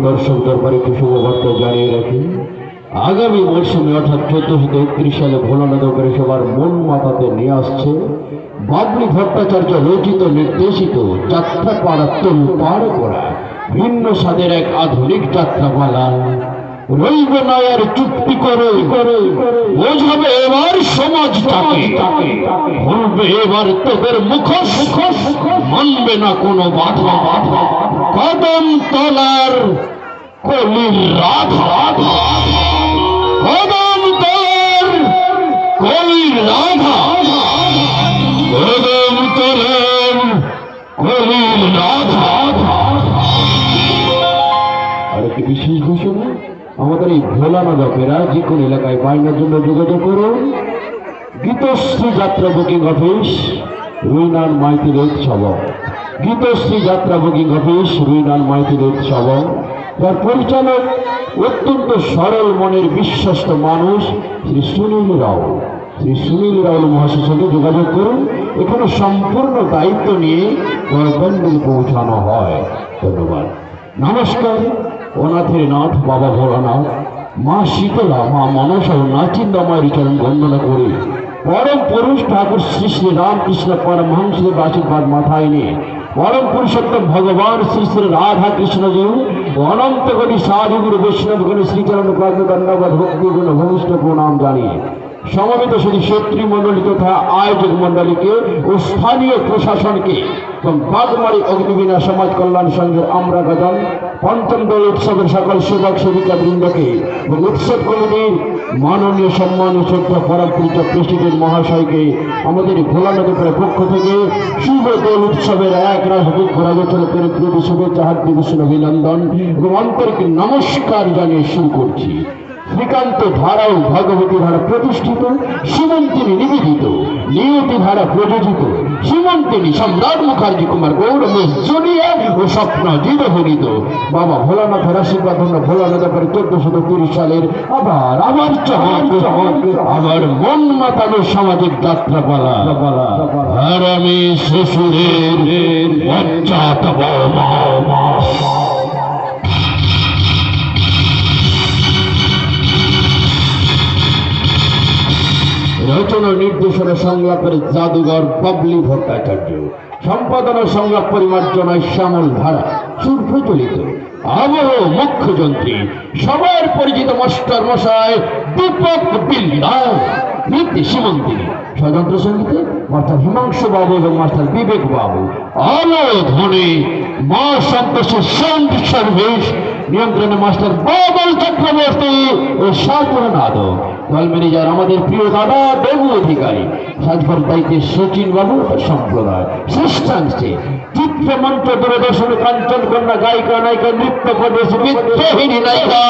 দর্শক দরবারে একটি শুভবার্তা জানিয়ে রাখি, আগামী মরশুমে অর্থাৎ 1431 সালে ভোলানগরে সবার মন মাতাতে নিয়ে আসছে বাবলি ভট্টাচার্য রচিত নির্দেশিত যাত্রাপালা তরু পার করা ভিন্ন স্বাদের এক আধুনিক যাত্রাপালা। রইব না আর চুক্তি করে বোঝাবে এবার সমাজটাকে, বলবে এবার তোদের মুখোশ মানবে না কোনো বাধা, কদম তলার কলির রাধা, কদম তলার কলির রাধা, কদম তলার কলির রাধা। আর একটি বিশেষ ঘোষণা, আমাদের এই ভোলানগরেরা যে কোনো এলাকায় বায়নার জন্য যোগাযোগ করুন। Gitashree Jatra booking office, Ruinan Maity road Sabang. Gitashree Jatra booking office, Ruinan Maity road Sabang. যার পরিচালক অত্যন্ত সরল মনের বিশ্বস্ত মানুষ শ্রী সুনীল রাও। শ্রী সুনীল রাও মহাশয়ের সঙ্গে যোগাযোগ করুন। এখানে সম্পূর্ণ দায়িত্ব নিয়ে প্যান্ডেল পৌঁছানো হয়। ধন্যবাদ, নমস্কার। অনাথের নাথ বাবা ভোলানাথ, মা শীতলা, মা মনসা ও নাচিন্দামায়ের চরণ বন্দনা করে পরম পুরুষ ঠাকুর শ্রী শ্রী রামকৃষ্ণ পরমহংসদেব আশীর্বাদ মাথায় নিয়ে পরম পুরুষোত্তম ভগবান শ্রী শ্রী রাধা কৃষ্ণজি ও অনন্ত কোটি সাধুগুরু বৈষ্ণবগণ শ্রীচরণ পদ্ম ধন্যবাদ ভক্তি গুণ ভূমিষ্ঠ প্রণাম জানিয়ে সমবেত শ্রী ক্ষত্রিয় মন্ডলী তথা আয়োজক মন্ডলীকে ও স্থানীয় প্রশাসনকে এবং বাগমারি অগ্নিবীণা সমাজ কল্যাণ সংঘের আমরা গজন পঞ্চম দল উৎসবের সকল সেবক সেবিকা বৃন্দকে এবং উৎসব কমিটির মাননীয় সম্মানীয় শ্রদ্ধা পরমপূজ্য প্রেসিডেন্ট মহাশয়কে আমাদের ভোলানগরের পক্ষ থেকে শুভ দোল উৎসবের এক রাজপুত ঘোরাগোচর করে প্রীতি শুভেচ্ছা হার্দিক অভিনন্দন এবং আন্তরিক নমস্কার জানিয়ে শুরু করছি। শ্রীকান্ত ধারাও ভগবতী ধারা প্রতিষ্ঠিত, সীমন্তিনী নিবেদিত, নিয়তি ধারা প্রযোজিত, সীমন্তিনী সম্রাট মুখার্জি কুমার গৌরব জড়িয়ে ও স্বপ্ন জীবহরিত বাবা ভোলানাথের আশীর্বাদ ভোলানাথের 1430 সালের আবার আবার মন মাতানো সামাজিক যাত্রাপালা। আর আমি শ্বশুরের পঞ্চায়েত রচনা নির্দেশনা সংলাপের জাদুঘর বাবলি ভট্টাচার্য, সম্পাদনা সংলাপ পরিমার্জনায় শ্যামল ধারা, সুর প্রচলিত আবহ মুখ্য যন্ত্রী সবার পরিচিত মাস্টার মশাই দীপক বিল্লাল, নীতি সীমন্তিনী, স্বতন্ত্র সঙ্গীতে মাস্টার হিমাংশু বাবু এবং মাস্টার বিবেক বাবু, আলো ধ্বনি মা সন্তোষের সাউন্ড সার্ভিস নিয়ন্ত্রণে মাস্টার বাদল চক্রবর্তী ও সাধনাদ, দল ম্যানেজার আমাদের প্রিয় দাদা দেবু অধিকারী, সাজঘর দায়িত্বে সচিন বাবু সম্প্রদায়, শ্রেষ্ঠাংশে চিত্রমঞ্চ দূরদর্শনে কাঞ্চন কন্যা গায়িকা নায়িকা নৃত্য প্রদর্শনী বিদ্রোহিণী নায়িকা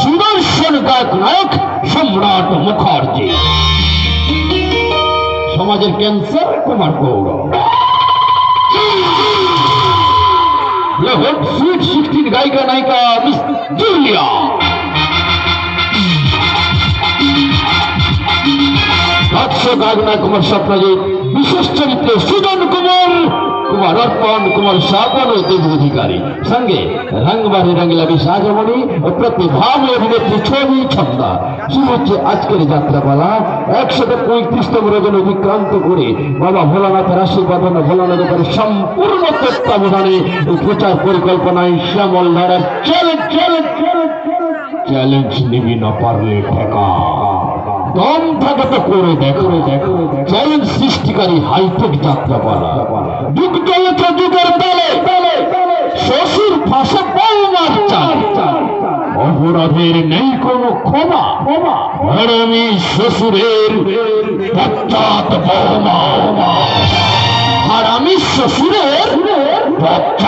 সুদর্শন গায়ক নায়ক সম্রাট মুখার্জি, সমাজের ক্যান্সার কুমার গৌরব, সুইট 16 গায়িকা নায়িকা মিস জুলিয়া, গায়ক কুমার স্বপ্নজিৎ, বিশেষ চরিত্রে সুজন কুমার, কুমার অর্পণ, কুমার সাবন ও দেব অধিকারী, সঙ্গে রংবাড়ি রঙ্গলাবি সাজমণি ও প্রতিভাময় অভিনেত্রী ছবি ছন্দা। শুরু হচ্ছে আজকের যাত্রাপালা। 135তম রোজন অতিক্রান্ত করে বাবা ভোলানাথের আশীর্বাদ ভোলানাথের সম্পূর্ণ তত্ত্বাবধানে প্রচার পরিকল্পনায় শ্যামল ধারার চ্যালেঞ্জ নিবি না পারলে ঠেকা, দম থাকে তো করে দেখো, চ্যালেঞ্জ সৃষ্টিকারী হাইটেক যাত্রাপালা। যুগ চলেছে যুগের তালে, শ্বশুর ফাঁসে বৌমার চালে, অপরাধের নেই কোনো ক্ষমা, আর আমি শ্বশুরের পশ্চাৎ বৌমা, আর আমি শ্বশুরের পশ্চাৎ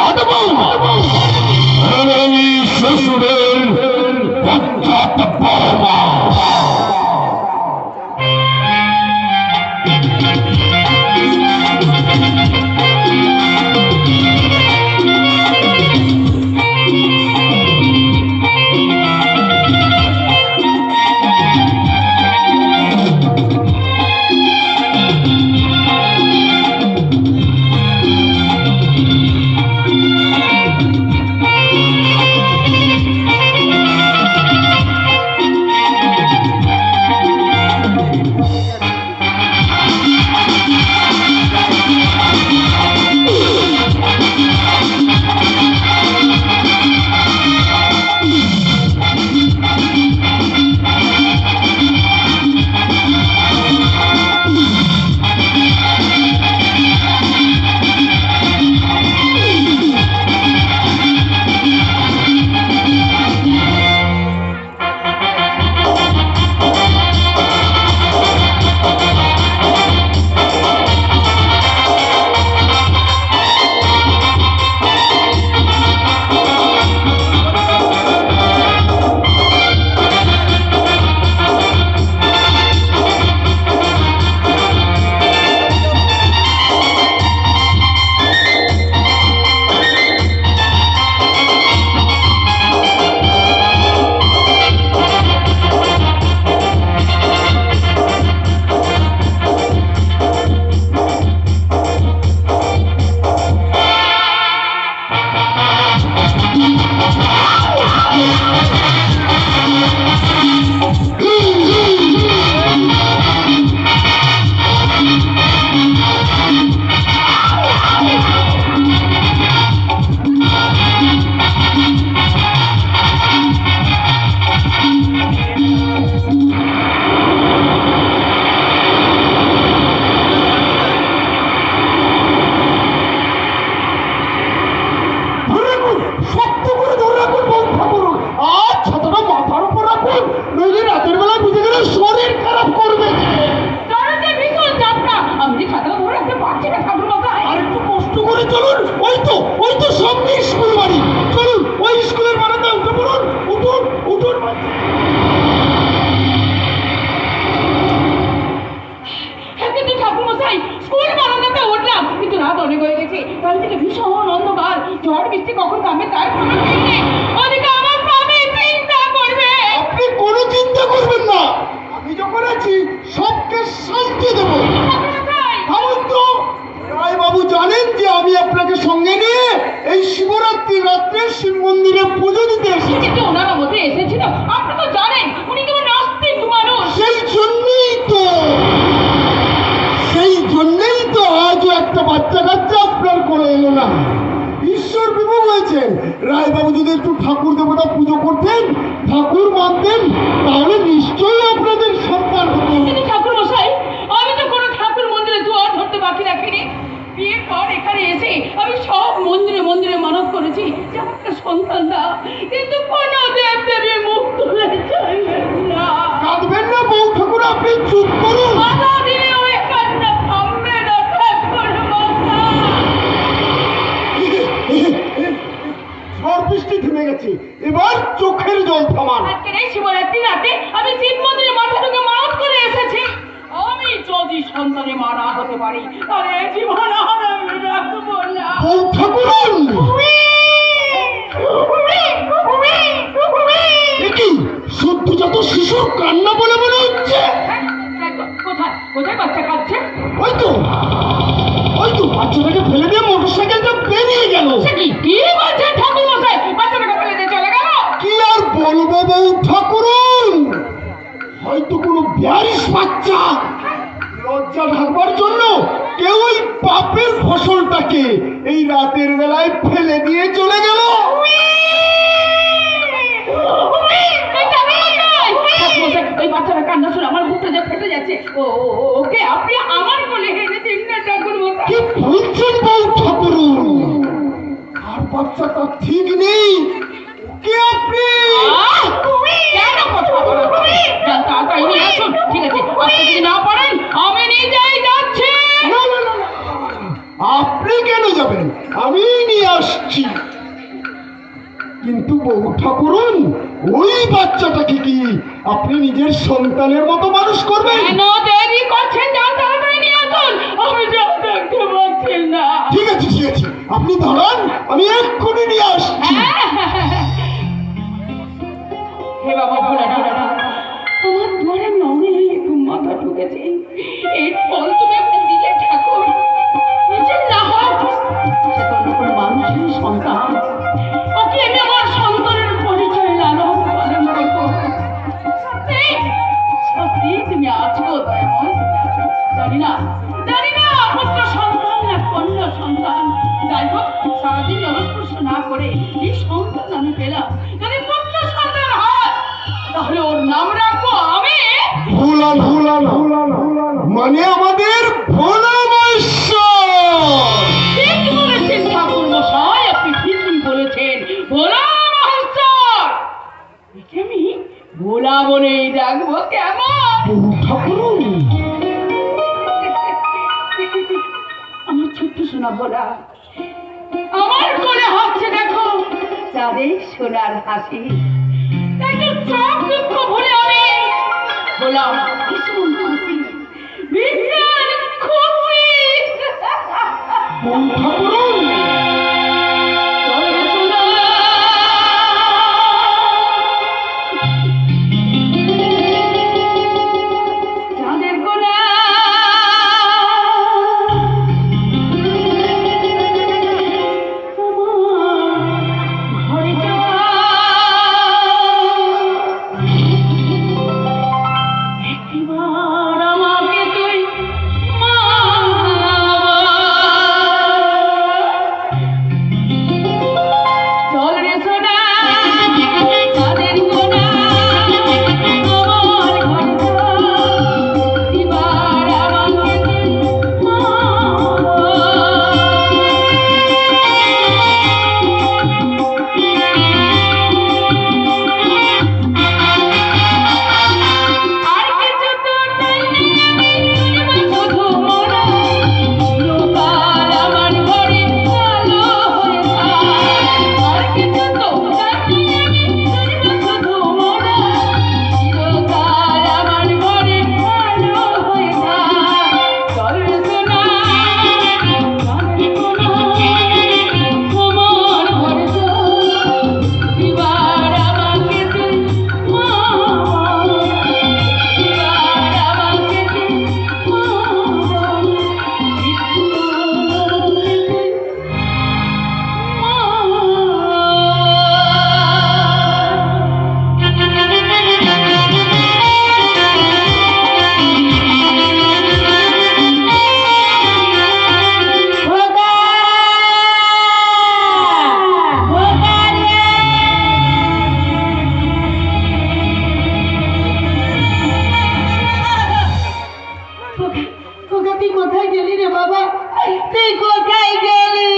কষ্ট করে চলুন, ওই তো সামনে স্কুল বাড়ি, চলুন ওই স্কুলের বারান্দা উঠে পড়ুন, উঠুন উঠুন। কিন্তু ঠাকুরমশাই, স্কুল বারান্দাতে উঠলাম, কিন্তু রাত অনেক হয়ে গেছে, তার থেকে ভীষণ অন্ধকার, ঝড় বৃষ্টি কখন থামবে তার কোনো ঠিক নেই। ওদিকে আমার স্বামী চিন্তা করবে। আপনি কোনো চিন্তা করবেন না, আমি যখন আছি সবকে শান্তি দেবো। থামুন তো, রায়বাবু জানেন যে আমি আপনাকে সঙ্গে নিয়ে এই শিবরাত্রি রাত্রে শিব মন্দিরে পুজো দিতে এসেছি। কিন্তু ওনার মধ্যে এসেছিল, আপনি তো জানেন উনি কেমন নাস্তিক মানুষ। সেই জন্যই তো আজও একটা বাচ্চা কাচ্চা আপনার করে এলো না। ঈশ্বর বিমুখ হয়েছেন। রায়বাবু যদি একটু ঠাকুর দেবতা পুজো করতেন, ঠাকুর মানতেন, তাহলে নিশ্চয়ই আপনাদের সন্তান হতো। কিন্তু ঠাকুর মশাই, আমি তো কোনো ঠাকুর মন্দিরে দুয়ার ধরতে বাকি রাখিনি। বিয়ের পর এখানে এসে আমি সব মন্দিরে মন্দিরে মানত করেছি যে আমার একটা সন্তান না, কিন্তু কোনো দেব দেবী মুখ তুলে চাইলেন না। কাঁদবেন না বউ ঠাকুর, আপনি চুপ করুন। বাধা দিলেও এ কান্না থামবে না ঠাকুর মশাই। ঝড় বৃষ্টি থেমে গেছে, এবার চোখের জল থামান। আজকের এই শিবরাত্রি রাতে আমি শিব মন্দিরে মাথা ঢুকে মানত করে এসেছি, আমি যদি সন্তানে মারা হতে পারি তাহলে জীবন আর আমি রাখবো না। বউ ঠাকুর, কি সদ্যজাত শিশুর কান্না বলে মনে হচ্ছে? কোথায় কোথায় বাচ্চা কাঁদছে? ওই তো বাচ্চাটাকে ফেলে দিয়ে মোটরসাইকেলটা বেরিয়ে গেল। কি বলছে ঠাকুর মশাই? বাচ্চাটাকে ফেলে দিয়ে চলে গেল? কি আর বলবো বউ ঠাকুরুন, হয়তো কোনো বিয়ারিশ বাচ্চা লজ্জা ঢাকবার জন্য কেউ ওই পাপের ফসলটাকে এই রাতের বেলায় ফেলে দিয়ে চলে গেল। ওই বাচ্চাটা কান্না শুনে আমার বুকটা যে ফেটে যাচ্ছে। ওকে আপনি আমার কোলে হেঁটে দিন না ঠাকুর মশাই। কি বলছেন বউ ঠাকুরুন? আর বাচ্চাটা ঠিক নেই, কে আপনি? কেন কথা বলেন? তাড়াতাড়ি নিয়ে আসুন। ঠিক আছে, আপনি যদি না পারেন আমি নিজেই যাচ্ছি। না, আপনি কেন যাবেন, আমি নিয়ে আসছি। কিন্তু বউ ঠাকুরুন, ওই বাচ্চাটাকে কি আপনি নিজের সন্তানের মতো মানুষ করবেন? কেন দেরি করছেন? যান তাড়াতাড়ি নিয়ে আসুন, আমি যা দেখতে পাচ্ছি না। ঠিক আছে আপনি দাঁড়ান, আমি এক্ষুনি নিয়ে আসছি। হে বাবা ভোলা, আমার দুয়ারে আমি অনেক মাথা ঢুকেছি, এর ফল তুমি একটা দিলে ঠাকুর। নিজের না হয় সে তো অন্য কোনো মানুষের সন্তান, ওকে আমি আমার সন্তানের পরিচয় লালন পালন করবো। সত্যি তুমি আছো দয়াময়, জানি না পুত্র সন্তান না কন্যা সন্তান। যাই হোক, সারাদিন জলস্পর্শ না করে এই সন্তান আমি পেলাম। যদি পুত্র সন্তান হয় তাহলে ওর নাম রাখবো আমি ভোলা। মানে আমাদের ভোলা মহেশ্বর। ঠিক বলেছেন ঠাকুর মশাই, আপনি ঠিকই বলেছেন, ভোলা মহেশ্বর। একে আমি ভোলা বলেই ডাকবো। কেমন ঠাকুর, আমার ছোট্ট সোনা ভোলা, আমার কোলে হাসছে দেখো, চাঁদের সোনার হাসি। তাই তো সব দুঃখ ভুলে আমি হলাম ভীষণ খুশি, ভীষণ খুশি। ঠাকুর, চলো সোনা, চাঁদের কোলে ঘরে যাওয়া একবার আমাকে তুই মা কোথায় গেলি?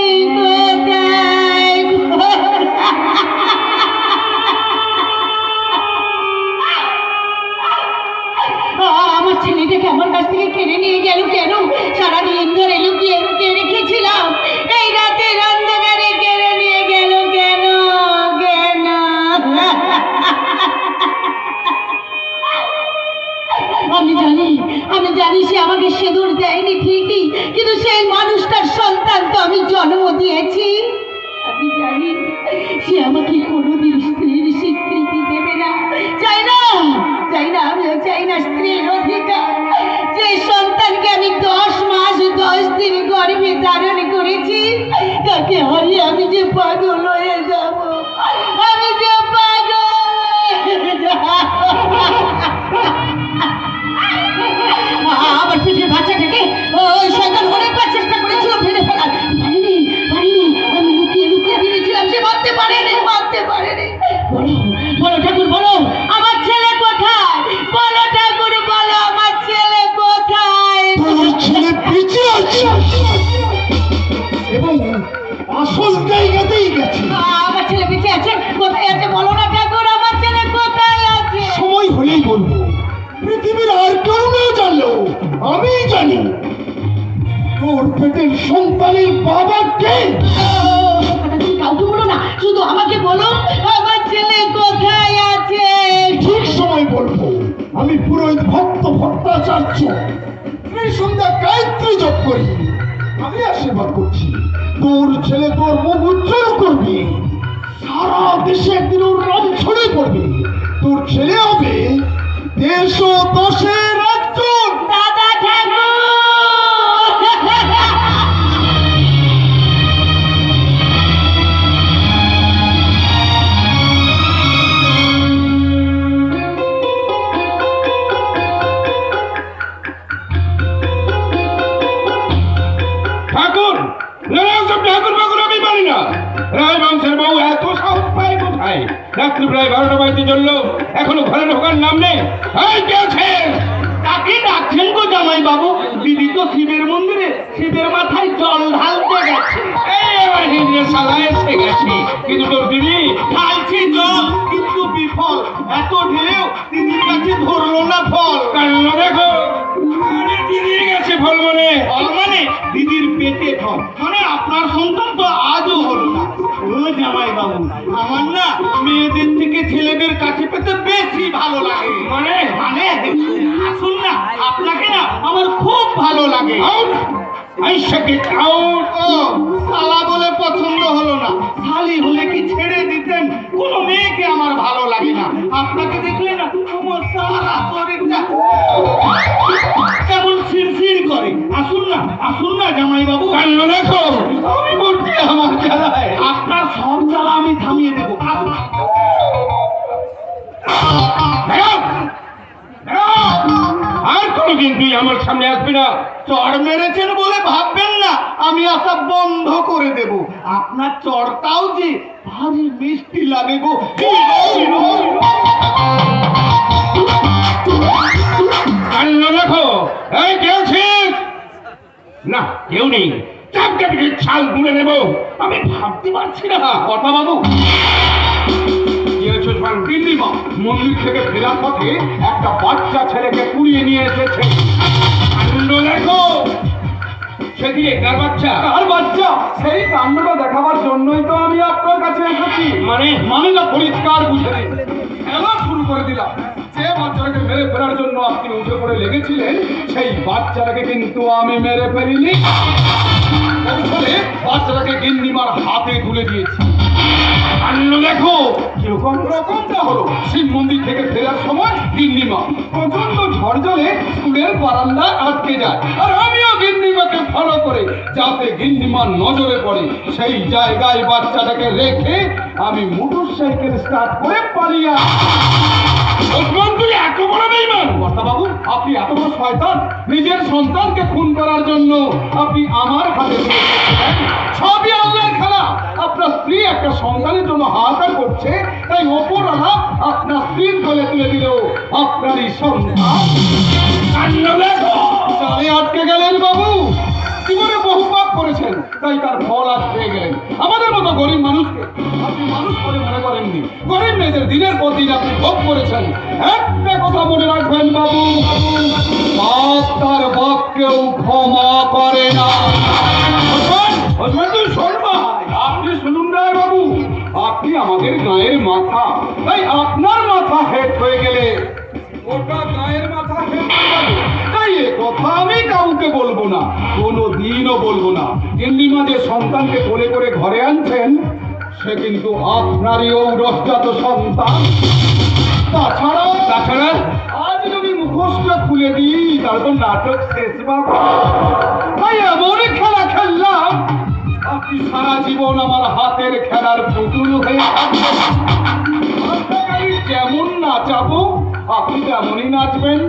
আমার ছেলেটাকে আমার কাছ থেকে কেড়ে নিয়ে গেল কেন? সারাদিন ধরে লুকিয়ে লুকিয়ে রেখেছিলাম, এই রাতের অন্ধকারে কেড়ে নিয়ে গেল কেন? কেন? আমি জানি সে আমাকে সিঁদুর দেয়নি ঠিকই, কিন্তু সেই মানুষটার সন্তান তো আমি জন্ম দিয়েছি। আমি জানি সে আমাকে কোনোদিন স্ত্রীর স্বীকৃতি দেবে না। চাই না, আমিও চাই না স্ত্রীর অধিকার। যে সন্তানকে আমি 10 মাস 10 দিন গর্ভে ধারণ করেছি, তাকে হারিয়ে আমি যে পাগল হয়ে যাব, আমি যে পাগল হয়ে যাব। আমার পেটের বাচ্চাটাকে ওই শয়তান অনেকবার চেষ্টা করেছিল ফেলে ফেলার, পারিনি। আমি লুকিয়ে লুকিয়ে দিয়েছিলাম, সে মারতে পারেনি। বলো ঠাকুর, বলো আমার ছেলে কোথায়? বলো ঠাকুর, বলো আমার ছেলে কোথায়? তোর ছেলে বেঁচে আছে এবং আসল জায়গাতেই গেছে। আমার ছেলে বেঁচে আছে? কোথায় আছে বলো না ঠাকুর, আমার ছেলে কোথায় আছে? সময় হলেই বলবো। পৃথিবীর আর কেউ না জানলেও আমি জানি তোর পেটের সন্তানের বাবা কে। তুমি কাউকে বলো না, শুধু আমাকে বলো আমার ছেলে কোথায় আছে। ঠিক সময় বলবো। আমি পুরোহিত ভক্ত ভট্টাচার্য, ত্রিসন্ধ্যা গায়ত্রী জপ করি। আমি আশীর্বাদ করছি তোর ছেলে তোর মুখ উজ্জ্বল করবে, সারা দেশে একদিন ওর নাম ছড়িয়ে পড়বে। তোর ছেলে হবে দেশ ও দশের একজন। দাদা ঠাকুর, ঠাকুর আমি পারি না। রাজবংশের বউ এত সাহস পায় কোথায়? রাত্রি প্রায় 12টা বাজতে চললো, এখনো ঘরে ঢোকার নাম নেই। কে আছে? তাকে ডাকছেন গো জামাই বাবু? দিদি তো শিবের মন্দিরে শিবের মাথায় জল ঢালতে গেছে। এবার হিন্দির সালা এসে গেছে, কিন্তু তোর দিদি ঢালছে জল কিন্তু বিফল। এত ঢেলেও দিদির কাছে ধরলো না ফল। কান্ন দেখো, আরে দিদি গেছে ফল মানে। ফল মানে দিদির পেটে ফল, মানে আপনার সন্তান তো আজও হলো না। ও জামাই বাবু, আমার না মেয়েদের থেকে ছেলেদের কাছে পেতে বেশি ভালো লাগে। মানে আসুন না, আপনাকে না আমার খুব ভালো লাগে। শালা বলে পছন্দ হলো না, শালি হলে কি ছেড়ে দিতেন? কোনো মেয়েকে আমার ভালো লাগে না। আপনাকে দেখলে না আমার সারা শরীরটা কেমন শিরশির করে। আসুন না জামাই বাবু। কান্ন দেখো, আমি বলছি আমার জ্বালায় আপনার সব জ্বালা আমি থামিয়ে দেবো। আসুন। আর কোনোদিন তুই আমার সামনে আসবি না। চড় মেরেছেন বলে ভাববেন না আমি আসা বন্ধ করে দেব। আপনার চড়টাও যে ভারী মিষ্টি লাগে গো। কান্ন দেখো, এই কেউ আছিস? না, কেউ নেই। চাপটা পিঠে ছাল তুলে নেব। আমি ভাবতে পারছি না। কথা বাবু, মন্দির থেকে ফেরার পথে একটা বাচ্চা ছেলেকে কুড়িয়ে নিয়ে এসেছে। কাণ্ড দেখো, সেদিকে কার বাচ্চা? আর বাচ্চা সেই কাণ্ডটা দেখাবার জন্যই তো আমি আপনার কাছে এসেছি। মানে না পরিষ্কার বুঝে দিন। খেলা শুরু করে দিলাম। যে বাচ্চাটাকে মেরে ফেলার জন্য আপনি উঠে পড়ে লেগেছিলেন, সেই বাচ্চাটাকে কিন্তু আমি মেরে ফেলিনি। কৌশলে বাচ্চাটাকে গিন্নিমার হাতে তুলে দিয়েছি। কাণ্ড দেখো, কিরকম রকমটা হলো, শিব মন্দির থেকে ফেরার সময় গিন্নিমা প্রচন্ড ঝড় জলে স্কুলের বারান্দায় আটকে যায়, আর আমিও গিন্নিমাকে ফলো করে যাতে গিন্নিমার নজরে পড়ে সেই জায়গায় বাচ্চাটাকে রেখে আমি মোটর সাইকেল স্টার্ট করে পালিয়ে আসি। ওসমান, তুই এত বড় বেঈমান? বাবু, আপনি এত বড় শয়তান! নিজের সন্তানকে খুন করার জন্য আপনি আমার হাতে তুলে দিয়েছেন। সবই আল্লাহর খেলা। আপনার স্ত্রী একটা সন্তানের জন্য হাহাকার করছে, তাই অপরাধা আপনার স্ত্রীর কোলে তুলে দিল আপনারই সন্তান। কাণ্ড দেখো, জালে আটকে গেলেন বাবু। জীবনে বহু পাপ করেছেন, তাই তার ফল আজ পেয়ে গেলেন। আমাদের মতো গরিব মানুষকে আপনি মানুষ বলে মনে করেননি। গরিব মেয়েদের দিনের পর দিন আপনি ভোগ করেছেন। একটা কথা মনে রাখবেন বাবু, বাপ তার বাপকেও ক্ষমা করে না। তুই শোন ভাই, আপনি শুনুন রায় বাবু, আপনি আমাদের গায়ের মাথা, তাই আপনার মাথা হেড হয়ে গেলে ওটা গায়ের মাথা হেড হয়ে যাবে। তাই এ কথা আমি কাউকে বলবো না, কোনো দিনও বলবো না। গিন্নিমা যে সন্তানকে কোলে করে ঘরে আনছেন, সে কিন্তু আপনারই ঔরসজাত সন্তান। তাছাড়া আজ যদি মুখোশটা খুলে দিই, তারপর নাটক শেষ বাবা। তাই এমন খেলা খেললাম, আপনি সারা জীবন আমার হাতের খেলার পুতুল হয়ে থাকবেন। আমি যেমন নাচাবো আপনি তেমনই নাচবেন।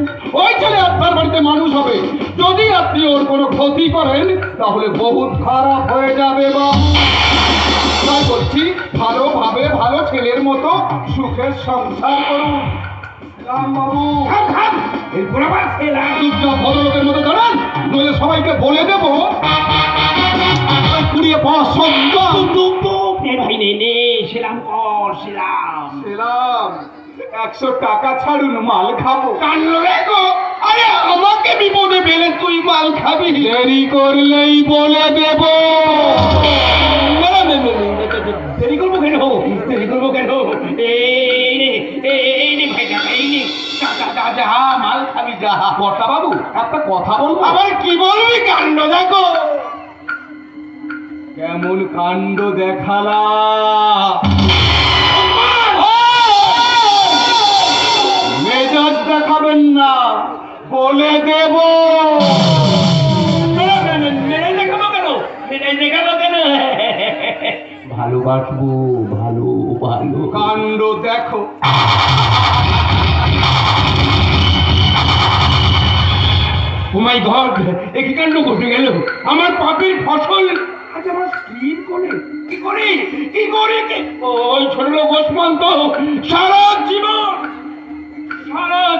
ওই ছেলে আপনার বাড়িতে মানুষ হবে, যদি আপনি ওর কোনো ক্ষতি করেন তাহলে বহুত খারাপ হয়ে যাবে। বা তাই বলছি, ভালোভাবে ভালো ছেলের মতো সুখের সংসার করুন। রামবাবু এরপর আবার চুপচাপ ভদ্রলোকের মতো দাঁড়ান, নইলে সবাইকে বলে দেবো কুড়িয়ে পাওয়া সন্তান। ভাই নে সেলাম কর, সেলাম। 100 টাকা ছাড়ুন, মাল খাবো। কান্ন রেখো, আরে আমাকে বিপদে ফেলে তুই মাল খাবি? দেরি করলেই বলে দেব। দেরি করবো কেন, দেরি করবো কেন? এই নে ভাই টাকা, এই নে টাকা, যা মাল খাবি যা। কর্তা বাবু একটা কথা বলবো। আবার কি বলবি? কাণ্ড দেখো, কেমন কাণ্ড দেখালা। মেজাজ দেখাবেন না, বলে দেব। দেখাবো কেন, দেখাবো কেন? ভালোবাসবো, ভালো ভালো। কাণ্ড দেখো। ও মাই গড, একই কাণ্ড ঘটে গেল। আমার পাপের ফসল আজ আমার স্ত্রীর কোলে। কি করে ওই ছোট লোক ওসমান তো সারা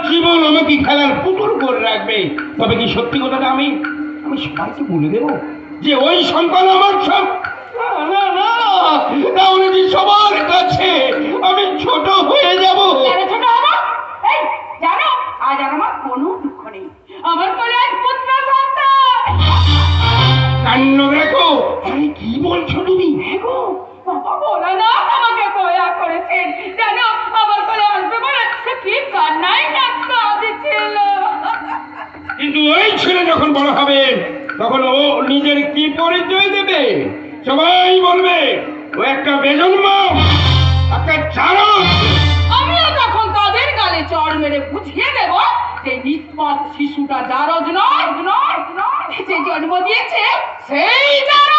জীবন আমাকে খেলার পুতুল করে রাখবে। তবে কি সত্যি কথাটা আমি সবাইকে বলে দেবো যে ওই সন্তান আমার সব? না, তাহলে যে সবার কাছে আমি ছোট হয়ে যাব। ছোট হবো? এই জানো, আজ আর আমার কোনো দুঃখ নেই। আমার কোলে এক পুত্র সন্তান। কান্ন দেখো, আরে কি বলছো তুমি? গো, বাবা ভোলানাথ আমাকে দয়া করেছেন। জানো, আমার কোলে আসবে বলে সে কি কান্নাই না কাঁদছিল। কিন্তু ওই ছেলে যখন বড় হবে তখন ও নিজের কি পরিচয় দেবে? সবাই বলবে ও একটা বেজন্ম, একটা চারক। আমিও তখন তাদের গালে চড় মেরে বুঝিয়ে দেব যে নিষ্পাপ শিশুটা জারজ নয়, যে জন্ম দিয়েছে সেই জারজ।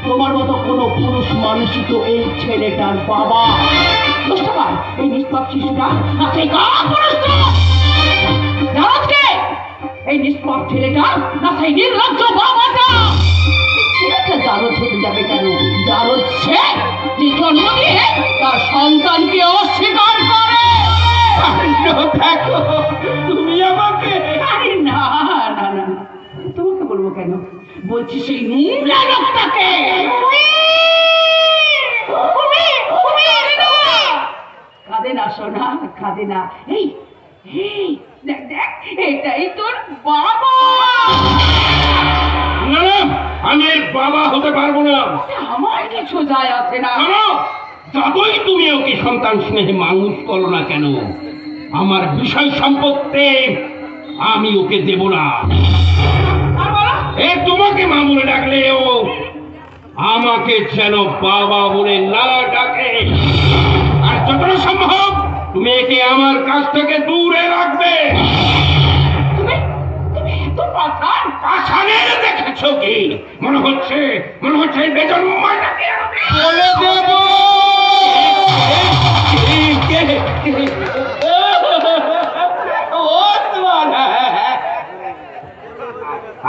তোমার মতো কোনো পুরুষ মানুষই তো এই ছেলেটার বাবা। দুষ্টবার, এই নিষ্পাপ শিশুটা নাকি জারজকে? এই নিষ্পাপ ছেলেটা না সেই নির্লজ্জ বাবাটা? ছেলেটা জারজ হতে যাবে কেন? জারজ সে যে জন্ম দিয়ে তার সন্তানকে অস্বীকার করে। দেখো তুমি আমাকে। আরে না, তোমাকে বলবো কেন? বলছি সেই নোংরা লোকটাকে। কাঁদে না সোনা, কাঁদে না। এই দেখ, এটাই তোর বাবা। না, আমি এর বাবা হতে পারবো না। আমার কিছু যায় আসে না। যতই তুমি ওকে সন্তান স্নেহে মানুষ করো না কেন, আমার বিষয় সম্পত্তি আমি ওকে দেব না। এ তোমাকে মা বলে ডাকলেও আমাকে যেন বাবা বলে না ডাকে। আর যতটা সম্ভব তুমি একে আমার কাছ থেকে দূরে রাখবে। তুমি এত পাছানের দেখেছো কি? মনে হচ্ছে বেজন্মাটাকে বলে দেব।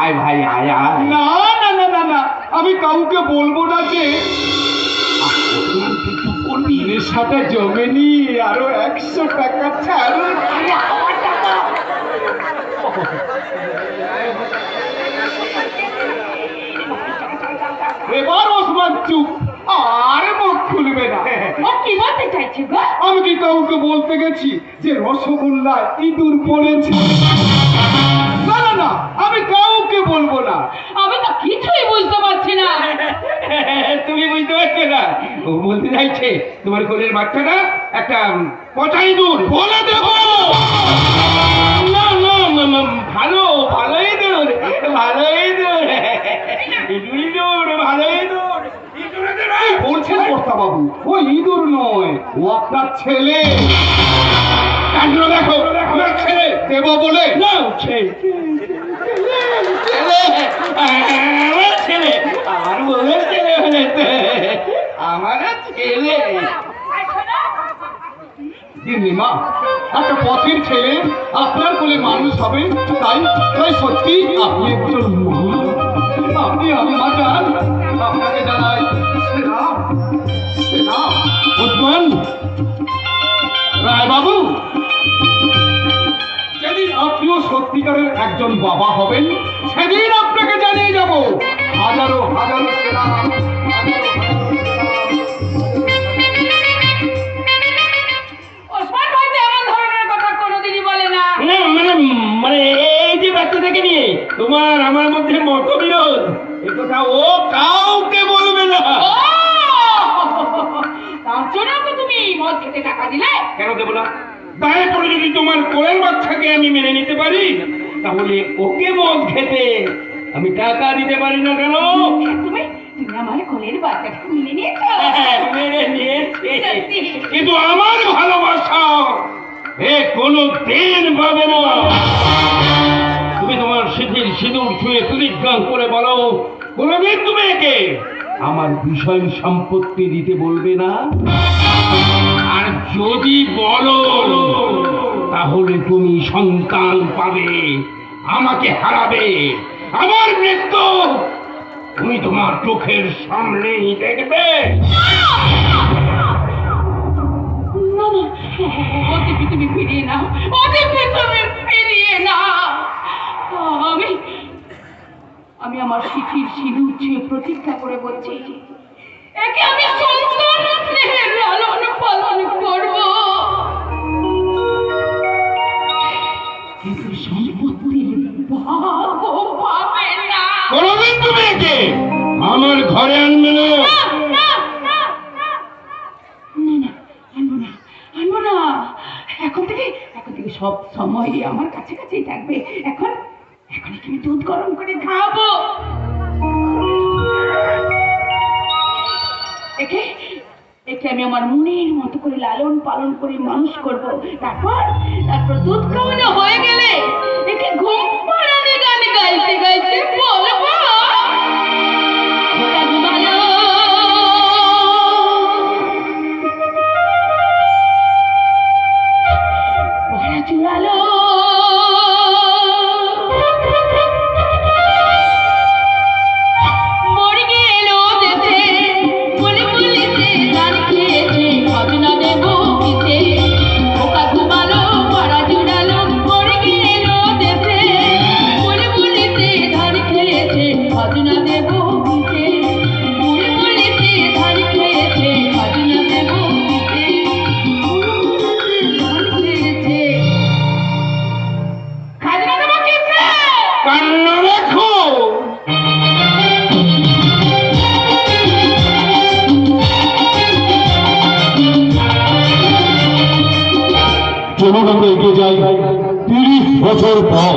আয় ভাই আয় আয়। না, আমি কাউকে বলবো না যে করবি নেশাটা জমেনি। আরো 100 টাকা ছাড়ুন। আমার টাকা এবার ওসমান চুপ, আর মুখ খুলবে না। ও কি বলতে চাইছে গো? আমি কি কাউকে বলতে গেছি যে রসগোল্লায় ইঁদুর পড়েছে? না না না, আমি কাউকে বলবো না। আমি তো কিছুই বুঝতে পারছি না। তুমি বুঝতে পারছো না? ও বলতে চাইছে তোমার কোলের বাচ্চাটা একটা পচা ইঁদুর। বলে দেবো না না না, না, ভালো ভালো ইঁদুর, ভালো ইঁদুর, ইঁদুর ইঁদুর, ভালো ইঁদুর। ইঁদুরেদের কি বলছেন কর্তা বাবু? ও ইঁদুর নয়, ও আপনার ছেলে। কাণ্ড দেখো, আমার ছেলে দেব বলে না, ছেলে ছেলে, আমার ছেলে, আর বলে ছেলে হয়েছে আমার ছেলে। মা, একটা পথের ছেলে আপনার কোলে মানুষ হবে, তাই তাই সত্যি আপনি একজন মা। আপনি আমি মাতাল, আপনাকে জানাই সেলাম সেলাম। ওসমান রায় বাবু, যেদিন আপনিও সত্যিকারের একজন বাবা হবেন, সেদিন আপনাকে জানিয়ে যাব। হাজারো হাজারো সেলাম, হাজারো হাজারো সেলাম। ওসমান ভাই তো এমন ধরনের কথা কোনোদিনই বলে না। না মানে মানে এই যে বাচ্চাটাকে নিয়ে তোমার আমার মধ্যে মতবিরোধ, এ কথা ও কাউকে বলবে না। ও! তার জন্য তো তুমি মদ খেতে টাকা দিলে? কেন দেবো না? দায়ে পড়ে যদি তোমার কোলের বাচ্চাকে আমি মেনে নিতে পারি, তাহলে ওকে মদ খেতে আমি টাকা দিতে পারি না কেন? তুমি তুমি আমার কোলের বাচ্চাটাকে মেনে নিয়েছো? মেনে নিয়েছি, সত্যি? কিন্তু আমার ভালোবাসা এ কোনো দিন পাবে না। তুমি তোমার শিথিল সিঁদুর ছুঁয়ে প্রতিজ্ঞা করে বলো, কোনোদিন তুমি একে আমার বিষয় সম্পত্তি দিতে বলবে না। আর যদি বলো, তাহলে তুমি সন্তান পাবে, আমাকে হারাবে, আমার মৃত্যু তুমি তোমার চোখের সামনেই দেখবে। না না, ওদিকে তুমি ফিরিয়ে নাও, ওদিকে তুমি ফিরিয়ে নাও। আমি আমি আমার শিথির সিঁদুর ছুঁয়ে প্রতিজ্ঞা করে বলছি, একে আমি সন্তান স্নেহের লালন পালন করব। কিন্তু সম্পত্তির ভাগ ও পাবে না। কোনোদিন তুমি একে আমার ঘরে আনবে না। না, না, না, না, আনবো না, আনবো না। এখন থেকে সব সময় আমার কাছে কাছেই থাকবে। এখন আমি দুধ গরম করে খাবো। একে একে আমি আমার মনের মতো করে লালন পালন করে মানুষ করব। তারপর দুধ খাওয়ানো হয়ে গেলে একে ঘুম পাড়ানি গান গাইতে গাইতে বলবো, ওরা ঘুমালো, ওরা চুড়ালো, চলুন আমরা এগিয়ে যাই 30 বছর পর।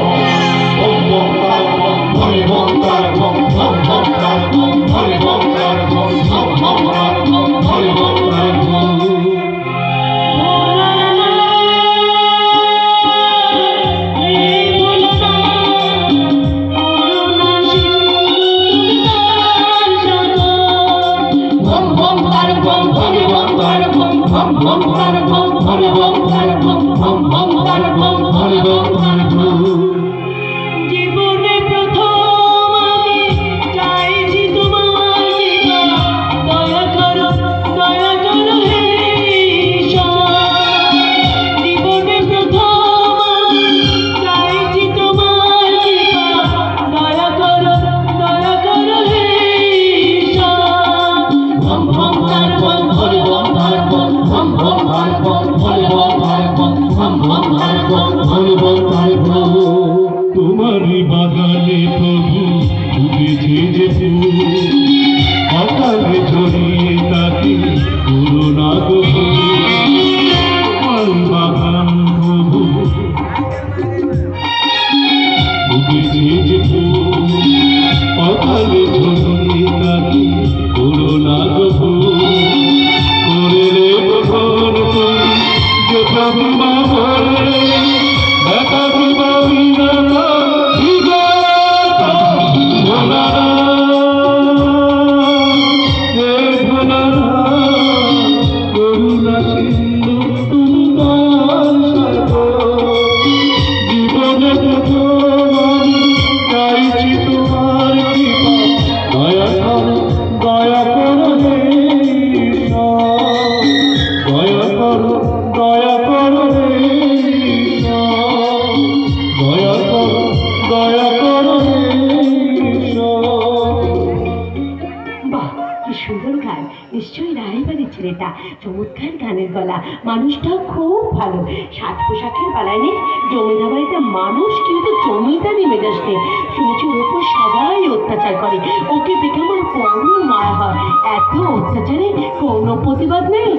ছেলেটা, চমৎকার গানের গলা, মানুষটাও খুব ভালো। সাজ পোশাকের বেলায় নেই, জমিদার বাড়িতে মানুষ কিন্তু জমিদারি মেজাজ নেই। শুনেছি ওর উপর সবাই অত্যাচার করে, ওকে দেখে আমার বড় মায়া হয়। এত অত্যাচারে কোনো প্রতিবাদ নেই।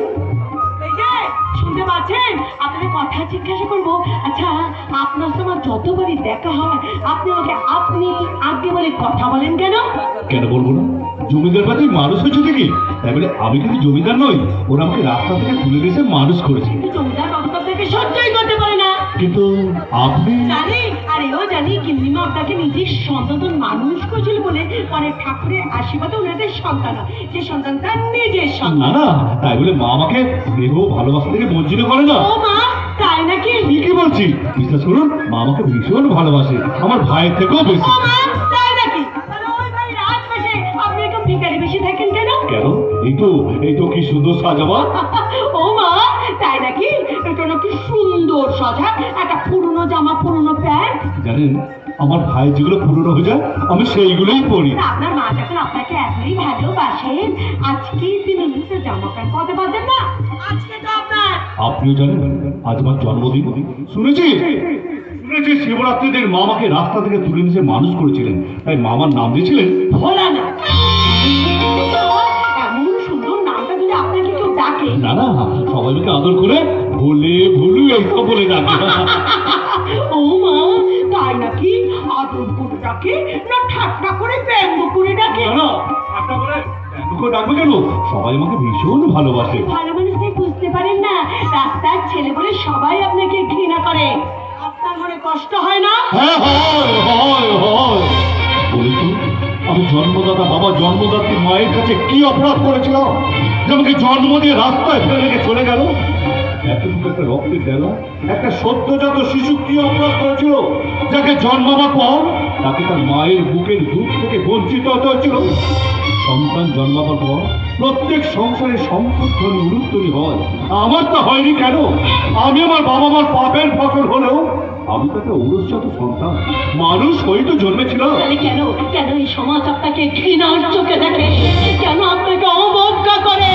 এই যে, শুনতে পাচ্ছেন? আপনাদের কথা জিজ্ঞাসা করবো। আচ্ছা, আপনার তো আমার যতবারই দেখা হয়, আপনি আমাকে আপনি আগে বলে কথা বলেন কেন? কেন বলবো না? জমিদার বাড়ির মানুষ হয়েছে দেখি, তাই বলে আমি কিন্তু জমিদার নই। ওরা আমাকে রাস্তা থেকে তুলে দিয়েছে, মানুষ করেছে। কিন্তু জমিদার বাবু তো আপনাকে সহ্যই করতে পারে না। কিন্তু আপনি জানি, আর এও জানি গিন্নিমা আপনাকে নিজের সন্তান মানুষ করেছিল বলে পরে ঠাকুরের আশীর্বাদে ওনাদের সন্তান হয়। যে সন্তান তার নিজের না সন্তান। না, তাই বলে মা আমাকে স্নেহ ভালোবাসা থেকে বঞ্চিত করে না। ও মা, তাই নাকি? কি বলছি, বিশ্বাস করুন, মা আমাকে ভীষণ ভালোবাসে, আমার ভাইয়ের থেকেও বেশি। ও মা, তাই নাকি? তাহলে ওই ভাই রাজবেশে আপনি এরকম ভিখারি বেশি থাকেন কেন? কেন? এই তো কি সুন্দর সাজাবা। ও মা, তাই নাকি? এটা নাকি সুন্দর সাজা, একটা পুরনো জামা, পুরনো প্যান্ট। জানেন, আমার ভাই যেগুলো পুরনো হয়ে যায় আমি সেইগুলোই পরি। তা আপনার মা যখন আপনাকে এতই ভালোবাসেন, আজকে তিনি তো জামা প্যান্ট পরতে পারবেন না? আজকে তো আপনার। আপনিও জানেন আজ আমার জন্মদিন। শুনেছি শিবরাত্রির দিন মা আমাকে রাস্তা থেকে তুলে নিয়ে মানুষ করেছিলেন, তাই মামার নাম দিয়েছিলেন ভোলা না। এমন সুন্দর নামটা যদি আপনাকে কেউ ডাকে। না না, সবাই মিকে আদর করে ভোলে ভুলু এইসব বলে ডাকে। ও মা, তাই নাকি? আদর করে ডাকে না ঠাট্টা করে ব্যঙ্গ করে ডাকে? না না, ঠাট্টা করে দুঃখ ডাকবে কেন? সবাই আমাকে ভীষণ ভালোবাসে। ভালো মানুষ তাই বুঝতে পারেন না, রাস্তার ছেলে বলে সবাই আপনাকে ঘৃণা করে। আপনার মনে কষ্ট হয় না? হ্যাঁ, হয়। বলি তো, আমি জন্মদাতা বাবা জন্মদাত্রী মায়ের কাছে কি অপরাধ করেছিলাম যে আমাকে জন্ম দিয়ে রাস্তায় ফেলে রেখে চলে গেল? এতটুকু একটা রক্তের ডেলা, একটা সদ্যজাত শিশু কি অপরাধ করেছিল যাকে জন্মাবার পর তাকে তার মায়ের বুকের দুধ থেকে বঞ্চিত হতে হয়েছিল? সন্তান জন্মাবার পর প্রত্যেক সংসারে সম্পদধনী উলুধ্বনি হয়, আমার তো হয়নি কেন? আমি আমার বাবা মার পাপের ফসল হলেও আমি তাকে ঔরসজাত সন্তান মানুষ হয়ে তো জন্মেছিলাম। তাহলে কেন এই সমাজ আপনাকে ঘৃণার চোখে দেখে? কেন আপনাকে অবজ্ঞা করে?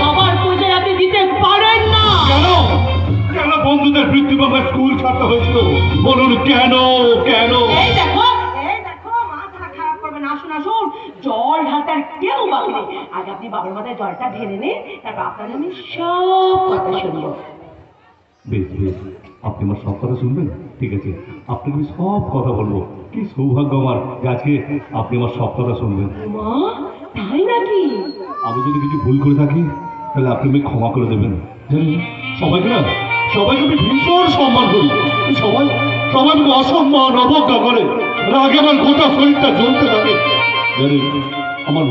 বাবার পূজায় আপনি দিতে পারেন না? কেন বন্ধুদের বৃত্তিভাবে স্কুল ছাড়তে হয়েছিল? বলুন কেন? এই দেখো, মাথা খারাপ করবেন না। আসুন, জল ঢালতে কেউ বাকি নেই। আগে আপনি বাবার মাথায় জলটা ঢেলে নিন, তারপর আপনার আমি সব কথা শুনবো। বেশ, আপনি আমার সব কথা শুনবেন? ঠিক আছে, আপনাকে আমি সব কথা বলবো। কি সৌভাগ্য আমার যে আজকে আপনি আমার সব কথা শুনবেন। মা, তাই নাকি? আমি যদি কিছু ভুল করে থাকি তাহলে আপনি আমাকে ক্ষমা করে দেবেন। জানেন, সবাইকে আমি ভীষণ সম্মান করি। সবাই আমাকে অসম্মান অবজ্ঞা করে, রাগে আমার গোটা শরীরটা জ্বলতে থাকে। জানেন, আমার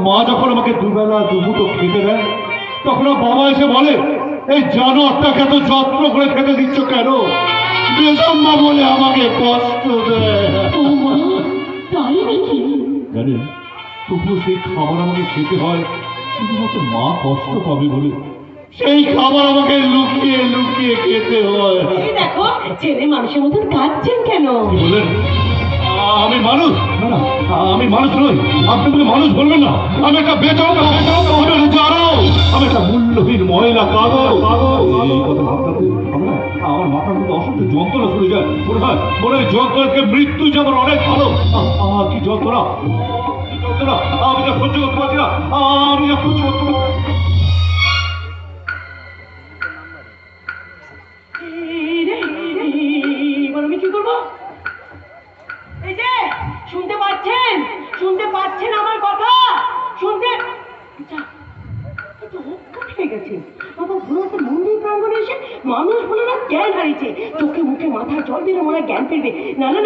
মা যখন আমাকে দুবেলা দুমুঠো খেতে দেয়, তখন আমার বাবা এসে বলে, এই জানোয়ারটাকে এত যত্ন করে খেতে দিচ্ছ কেন? বেজম্মা বলে আমাকে কষ্ট দেয়। ও মা, তাই নাকি? জানেন, তবুও সেই খাবার আমাকে খেতে হয় শুধুমাত্র মা কষ্ট পাবে বলে। সেই খাবার আমাকে লুকিয়ে লুকিয়ে খেতে হয়। এই দেখো, ছেলে মানুষের মতন কাঁদছেন কেন? কি বলেন? আমি মানুষ? না না, আমি মানুষ নই। আপনি বলে মানুষ বলবেন না। আমি একটা বেচঙ্গা, আমি একটা মূল্যহীন ময়লা কাগজ। এই কথা ভাবতে আমার মাথার মধ্যে অসংখ্য যন্ত্রণা শুরু যায়। মনে হয় যন্ত্রণা থেকে মৃত্যু যে আমার অনেক ভালো। কি যন্ত্রণা, আমি যা সহ্য করতে পারছি না, এবার আমি কি করবো? এই যে, শুনতে পাচ্ছেন আমার কথা? মন্দির প্রাঙ্গণে এসে মানুষ বলে না জ্ঞান হারিয়েছে। চোখে মুখে মাথায় জল দিলে মনে জ্ঞান ফিরবে।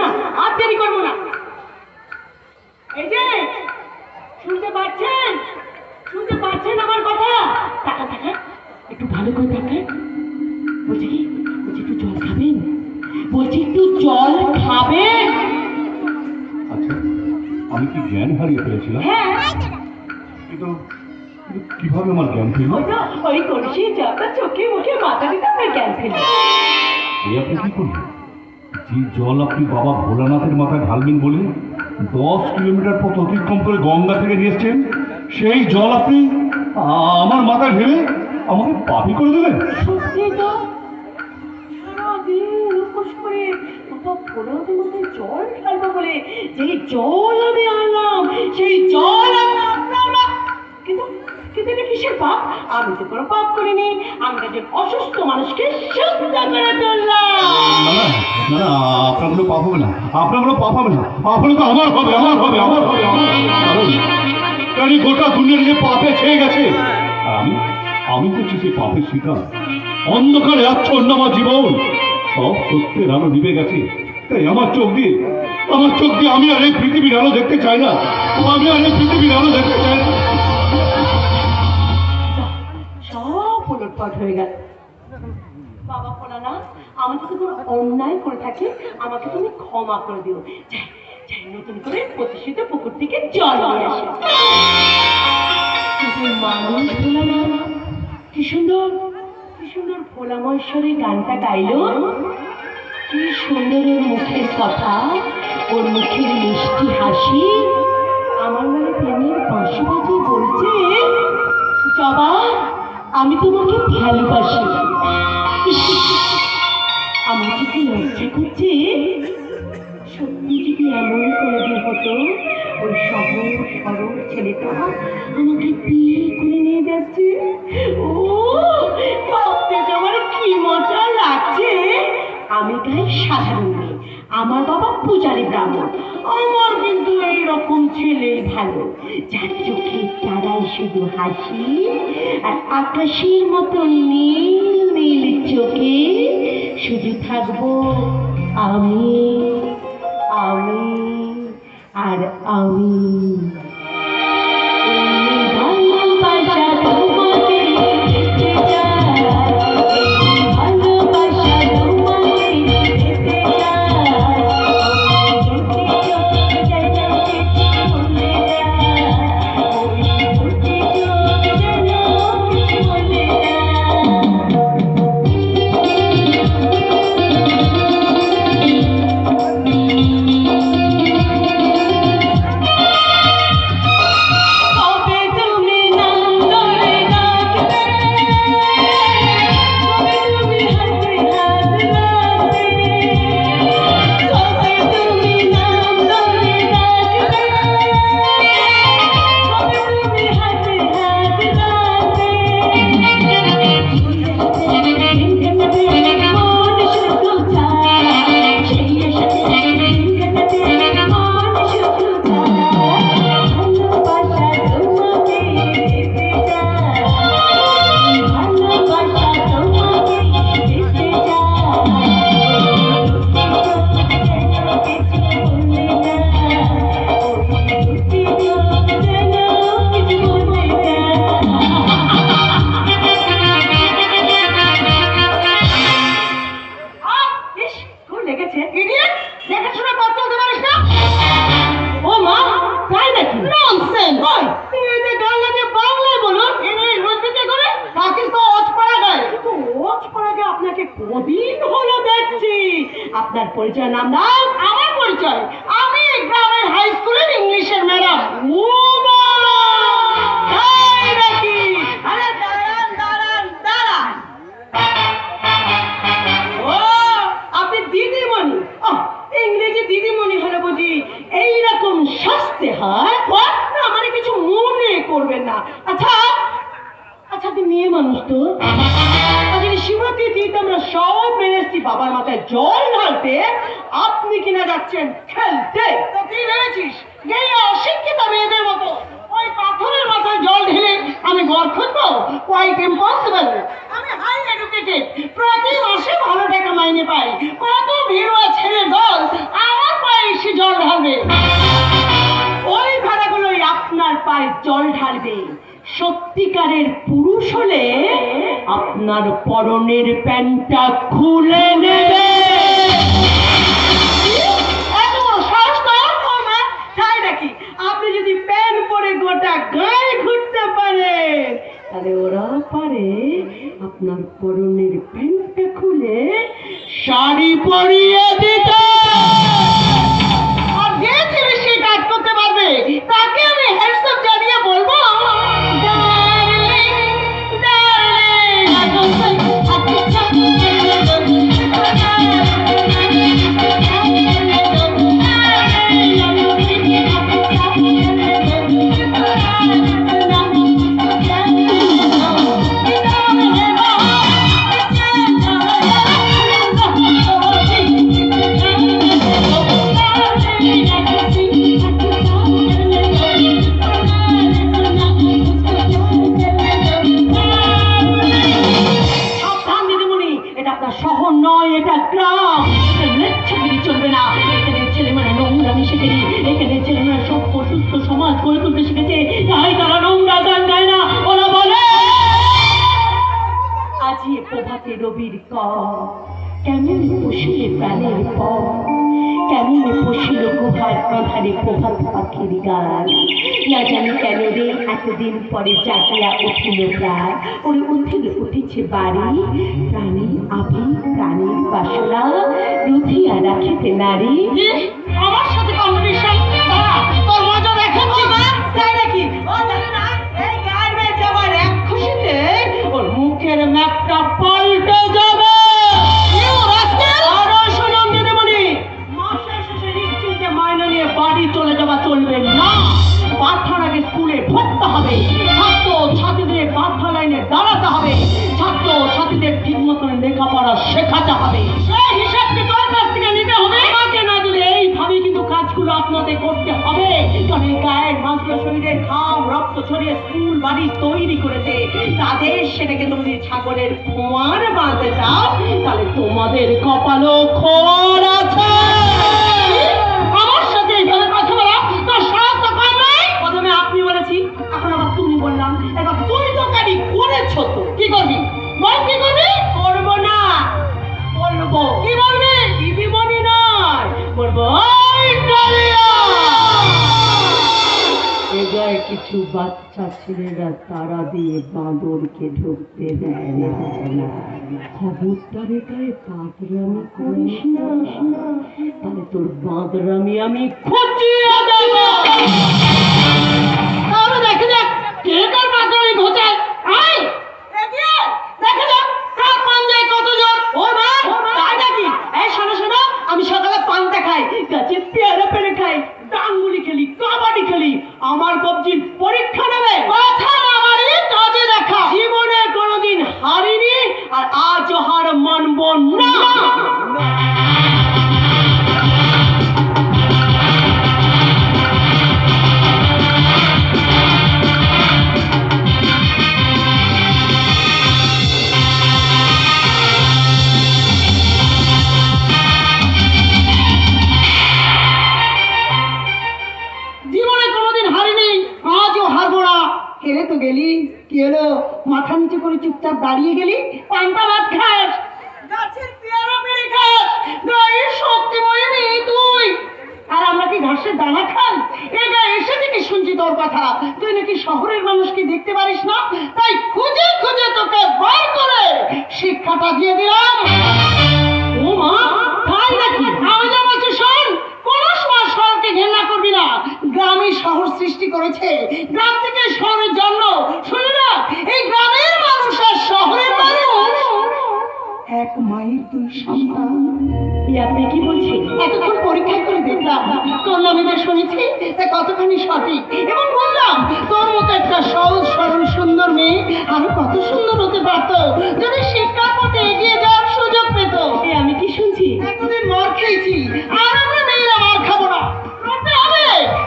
না, আর দেরি করবো না। এই যে, শুনতে পাচ্ছেন আমার কথা? টাকা একটু ভালো করে তাকান। বলছি একটু জল খাবেন? আচ্ছা, আমি কি জ্ঞান হারিয়ে ফেলেছিলাম? হ্যাঁ, কিন্তু কিভাবে আমার জ্ঞান ফিরল? ওই কলসি জলটা চোখে মুখে মাথা দিতে আপনার জ্ঞান ফিরবে। এই আপনি কি করলেন? যে জল আপনি বাবা ভোলানাথের মাথায় ঢালবেন বলে 10 কিলোমিটার পথ অতিক্রম করে গঙ্গা থেকে নিয়ে এসছেন, সেই জল আপনি আমার মাথা ঢেলে আমাকে পাপি করে দেবেন? সত্যি তো সারাদিন উপোস করে বাবা ভোলাতে মাথায় জল ঢালবো বলে যেই জল আমি আনলাম সেই জল আমি আপনারা কিন্তু কিন্তু এটা কিসের পাপ? আমি তো কোনো পাপ করিনি, আমি একজন অসুস্থ মানুষকে সুস্থ করে তুললাম। না না, আপনার কোনো পাপ হবে না, আপনার কোনো পাপ হবে না, আপনার তো আমার হবে, আমার হবে, আমার হবে, আমার হবে। কারণ গোটা দুনিয়ার যে পাপে ছেয়ে গেছে, আর আমি হচ্ছি সেই পাপের শিকার। অন্ধকারে আচ্ছন্ন আমার জীবন, সব সত্যের আলো নিভে গেছে। তাই আমার চোখ দিয়ে আমি আর এই পৃথিবীর আলো দেখতে চাই না, আমি আর এই পৃথিবীর আলো দেখতে চাই না। সব উলটপাট হয়ে গেল। বাবা ভোলানাথ, আমি যদি কোনো অন্যায় করে থাকি আমাকে তুমি ক্ষমা করে দিও। যাই যাই, নতুন করে প্রতিষ্ঠিত পুকুর থেকে জল নিয়ে আসে। কিন্তু মানুষ ভোলানাথ কি সুন্দর ভোলা মহেশ্বরী গানটা গাইলো। কি সুন্দর ওর মুখের কথা, ওর মুখের মিষ্টি হাসি আমার মনে প্রেমের বাঁশি বাজিয়ে বলছে, জবা আমি তোমাকে ভালোবাসি। আমার যদি লজ্জা করছে, সত্যি যদি এমন কোনোদিন হতো ওই সহজ সরল ছেলেটা আমাকে বিয়ে করে নিয়ে যাচ্ছে, ও ভাবতে যে আমার কি মজা লাগছে। আমি গাই সাধারণ মেয়ে, আমার বাবা পূজারী ব্রাহ্মণ, আমার কিন্তু এইরকম ছেলে ভালো, যার চোখে তারাই শুধু হাসি আর আকাশের মতো নীল নীল চোখে শুধু থাকবো আমি আমি আর আমি। ভালোবাসা তোমাকে দিতে চাই, ভালোবাসা তোমাকে দিতে আপনার পরিচয় নাম দাও। আমার পরিচয়, আমি গ্রামের হাই স্কুলের ইংলিশের ম্যাডাম। ও নাকি? আরে দাঁড়ান দাঁড়ান দাঁড়ান, ও আপনি দিদিমণি? ইংরেজি দিদিমণি হলে বুঝি এইরকম সাজতে হয়? না মানে কিছু মনে করবেন না। আচ্ছা আচ্ছা, আপনি মেয়ে মানুষ তো, শিবরাত্রি দিতে আমরা সব মেরেছি বাবার মাথায় জল ঢালতে, আপনি কিনা যাচ্ছেন খেলতে। তো কি ভেবেছিস গেয়ে অশিক্ষিত মেয়েদের মতো ওই পাথরের মাথায় জল ঢেলে আমি ঘর খুঁজবো? Quite impossible. আমি হাই এডুকেটেড, প্রতি মাসে ভালো টাকা মাইনে পাই, কত ভিড়ুয়া ছেলের দল আমার পায়ে এসে জল ঢালবে। ওই ভাড়াগুলোই আপনার পায়ে জল ঢালবে। সত্যিকারের পুরুষ হলে আপনার পরনের প্যান্টটা খুলে নেবে। আপনি যদি প্যান্ট পরে গোটা গায়ে ঘুরতে পারেন, তাহলে ওরা পারে আপনার পরনের প্যান্টটা খুলে শাড়ি পরিয়ে দিতে। আর যে ছেলে সেই কাজ করতে পারবে তাকে আমি হ্যান্ডসাম জানিয়ে বলবো, থাকে রবির ক, কেমন পশুরে প্রাণের পর, কেমন পশুর গুহার আধারে প্রভাত পাখির গান। না জানি কেন রে এতদিন পরে জাগিয়া উঠিল প্রায়, ওরে উঠেছে বাড়ি, প্রাণীর আভি প্রাণীর বাসনা রুধিয়া রাখিতে নারী। আমার সাথে কম্পিটিশন, তোর মজা দেখাচ্ছি। তাই নাকি? ও জানে না এই গান মেয়ে যাবার এক খুশিতে ওর মুখের ম্যাপটা পাল্টে যাবে। মাইনে নিয়ে বাড়ি চলে যাওয়া চলবে না, পাঠার আগে স্কুলে ভরতে হবে, ছাত্র ছাত্রীদের পাঠা লাইনে দাঁড়াতে হবে, ছাত্র ছাত্রীদের ঠিক মতন লেখাপড়া শেখাতে হবে। সেই হিসাবটি তোর কাছ থেকে নিতে হবে। আমাকে না দিলে এইভাবে কিন্তু কাজগুলো আপনাদের করতে হবে, কারণ এই গায়ের মাংসের শরীরে ঘাম রক্ত ছড়িয়ে স্কুল বাড়ি তৈরি করেছে তাদের, সেটাকে তুমি ছাগলের খোয়ার বাঁধতে চাও তাহলে তোমাদের কপালও খোয়ার আছে। আমার সাথে এইভাবে কথা বলা তোর সাহস তো কম নয়। প্রথমে আপনি বলেছি, এখন আবার তুমি বললাম, এবার তুই তো গাড়ি করেছো তো কি করবি? বল কি করবি? করবো না, বলবো। কি বলবি? দিদিমণি নয়, বলবো এগায় কিছু বাচ্চা ছেলেরা তারা দিয়ে বাঁদরকে ঢুকতে দেয় না। খবরদারে গায়ে বাঁদরামি করিস না, তাহলে তোর বাঁদরামি আমি খুঁচিয়ে দেব। তাহলে দেখে যাক কে কার বাঁদরামি ঘোচায়। আয় দেখে যাক কার পাঞ্জায় কত জোর। ও মা, তাই নাকি? এই শোনো শোনো, আমি সকালে পান্তা খাই, গাছে পেয়ারা পেরে খাই, ডাঙ্গুলি খেলি, কাবাডি খেলি। আমার কবজির পরীক্ষা নেবে? কথা না বাড়ি কাজে দেখা। জীবনে কোনোদিন হারিনি আর আজও হার মানব না। হেরে তো গেলি, কি হলো? মাথা নিচে করে চুপচাপ দাঁড়িয়ে গেলি। পান্তা ভাত খাস, গাছের পেয়ারা পেরে খাস, গায়ের শক্তিময়ী মেয়ে তুই, আর আমরা কি ঘাসের দানা খাই? এ গায়ে এসে থেকে শুনছি তোর কথা, তুই নাকি শহরের মানুষকে দেখতে পারিস না, তাই খুঁজে খুঁজে তোকে বার করে শিক্ষাটা দিয়ে দিলাম। ও মা, তাই নাকি? আমি যা বলছি শোন, কোন সময় শহরকে ঘেন্না করবি না। গ্রামে শহর সৃষ্টি করেছে, গ্রাম থেকে শহরের জন্ম। শুনি না, এই গ্রামের মানুষ আর শহরের মানুষ এক মায়ের দুই সন্তান। আপনি কি বলছেন? এতক্ষণ পরীক্ষা করে দেখলাম তোর নামে শুনেছি তা কতখানি সঠিক, এবং বললাম তোর মতো একটা সহজ সরল সুন্দর মেয়ে আরো কত সুন্দর হতে পারতো যদি শিক্ষার পথে এগিয়ে যাওয়ার সুযোগ পেত। আমি কি শুনছি? এতদিন মার খেয়েছি, আর আমরা মেয়েরা মার খাবো না, লড়তে হবে।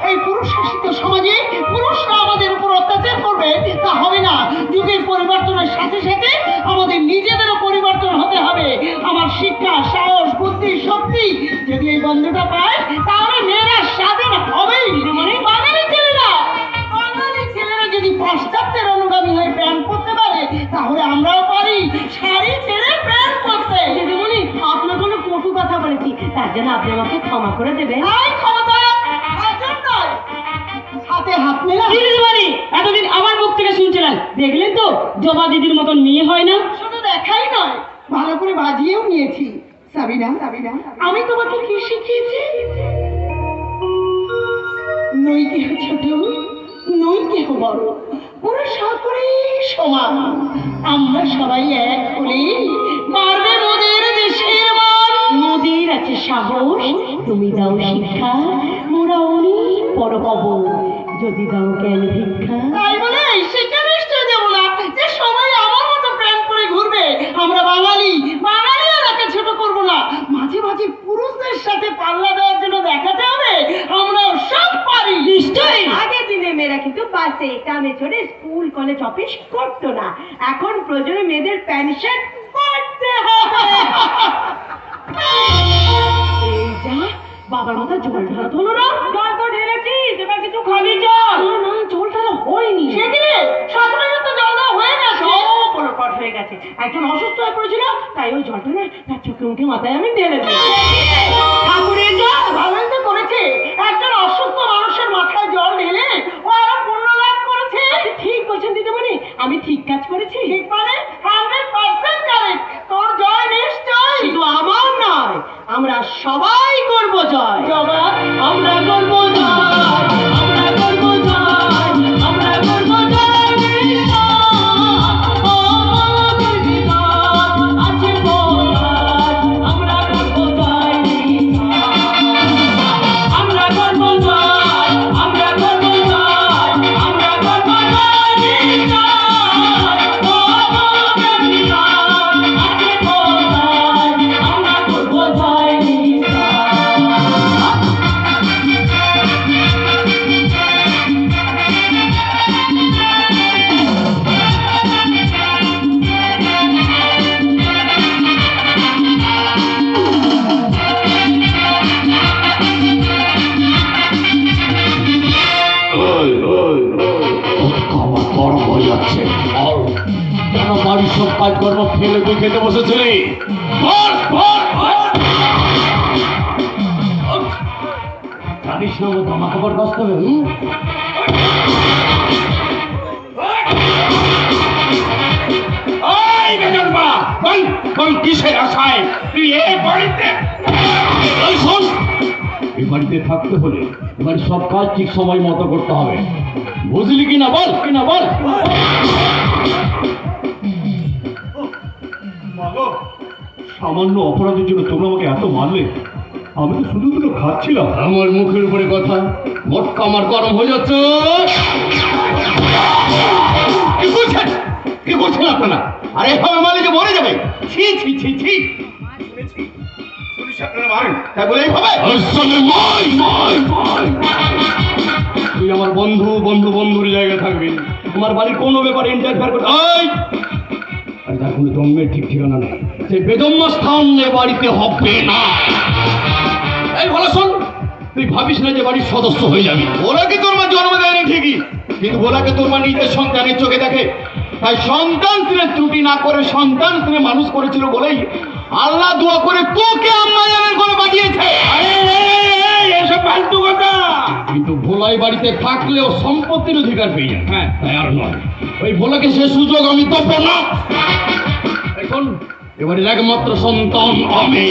এই পুরুষ শাসিত সমাজে পুরুষরা আমাদের উপর অত্যাচার করবে তা হবে না। যুগের পরিবর্তনের সাথে সাথে আমাদের নিজেদেরও পরিবর্তন হতে হবে। আমার শিক্ষা, সাহস, বুদ্ধি, শক্তি যদি এই বন্ধুটা পায় তাহলে মেয়েরা স্বাধীন হবেই। মানে বাঙালি ছেলেরা যদি পাশ্চাত্যের অনুগামী হয়ে প্যান্ট পরতে পারে তাহলে আমরাও পারি শাড়ি ছেড়ে প্যান্ট পরতে। দিদিমণি, আপনার কোনো কটু কথা বলেছি, তার জন্য আপনি আমাকে ক্ষমা করে দেবেন। হাতে হাত মেলা। দিদিমণি, এতদিন আমার মুখ থেকে শুনছিলেন, দেখলেন তো জবা দিদির মতন মেয়ে হয় না। শুধু দেখাই নয়, ভালো করে বাজিয়েও নিয়েছি। সাবিনা, আমি তোমাকে কি শিখিয়েছি? নই কেহ ছোট, নই কেহ বড়, ওরা সকলেই সমান। আমরা সবাই এক হলে পারবে মোদের দেশের মান। মোদের আছে সাহস, তুমি দাও শিক্ষা, মোরা অনেক বড় হব যদি দাও জ্ঞান ভিক্ষা। তাই বলে শিক্ষা নিশ্চয় দেবো না যে সবাই আমার মতো প্যান্ট পরে ঘুরবে। আমরা বাঙালি, বাঙালিওরাকে ছোট করবো না। মাঝে মাঝে পুরুষদের সাথে পাল্লা দেওয়ার জন্য দেখাতে হবে আমরাও সব পারি। নিশ্চয়ই আগের দিনে মেয়েরা কিন্তু বাসে ট্রামে চড়ে স্কুল কলেজ অফিস করতো না, এখন প্রয়োজনে মেয়েদের প্যান্ট শার্ট পরতে হবে। এই যা বাবার মতো জল ঢালা হলো না। জল তো ঢেলেছিস, এবার কিছু খাবি চল। না, জল ঢালা হয়নি। সেদিনে সকালে তো জল দেওয়া হয়ে গেছে, সব পরপর হয়ে গেছে। একজন অসুস্থ হয়ে পড়েছিল, তাই ওই জলটা না তার চোখে মুখে মাথায় আমি ঢেলে দিই। ঠাকুরের জল ভালোই তো করেছে, একজন অসুস্থ মানুষের মাথায় জল ঢেলে ও আরো পুণ্য লাভ করেছে। ঠিক বলছেন দিদিমণি, আমি ঠিক কাজ করেছি। ঠিক মানে 100% কারেক্ট। তোর জয় নিশ্চয় শুধু আমার নয়, আমরা সবাই করব জয়। জবাব আমরা করব জয়, আমরা করব জয়, আমরা করব জয়। বাড়ির সব কাজকর্ম ফেলে তুই খেতে বসেছিলি? জানিস না জামা কাপড় কষ্ট হবে। কিসের আশায় তুই এই বাড়িতে? এই বাড়িতে থাকতে হলে এবার সব কাজ ঠিক সময় মতো করতে হবে, বুঝলি কিনা বল? কিনা বল। সামান্য অপরাধের জন্য তোমরা আমাকে এত মারলে? আমি তো শুধু দুটো খাচ্ছিলাম। আমার মুখের উপরে কথা, মটকা আমার গরম হয়ে যাচ্ছে। কি করছেন? কি করছেন আপনারা? আরে এভাবে মালিকে মরে যাবে। ছি ছি ছি ছি। পুলিশ আপনারা মারেন তাই বলে এইভাবে? তুই আমার বন্ধু, বন্ধুর জায়গায় থাকবি, আমার বাড়ির কোনো ব্যাপারে ইন্টারফেয়ার করতে আর তার কোনো জন্মের ঠিক ঠিকানা নেই। সেই বেদম্য স্থান এ বাড়িতে হবে না। এই ভালো শোন, তুই ভাবিস না যে বাড়ির সদস্য হয়ে যাবি। ওরাকে তোর মা জন্ম দেয়নি ঠিকই, কিন্তু ওরাকে তোর মা নিজের সন্তানের চোখে দেখে। তাই সন্তান স্ত্রীর ত্রুটি না করে সন্তান স্ত্রী মানুষ করেছিল বলেই আল্লাহ দোয়া করে তোকে আম্মা জানের ঘরে পাঠিয়েছে। এসব ফালতু কথা। কিন্তু ভোলাই বাড়িতে থাকলেও সম্পত্তির অধিকার পেয়ে যায়। হ্যাঁ, তাই আর নয়, ওই ভোলাকে সে সুযোগ আমি দেব না। এখন এবারের একমাত্র সন্তান আমি।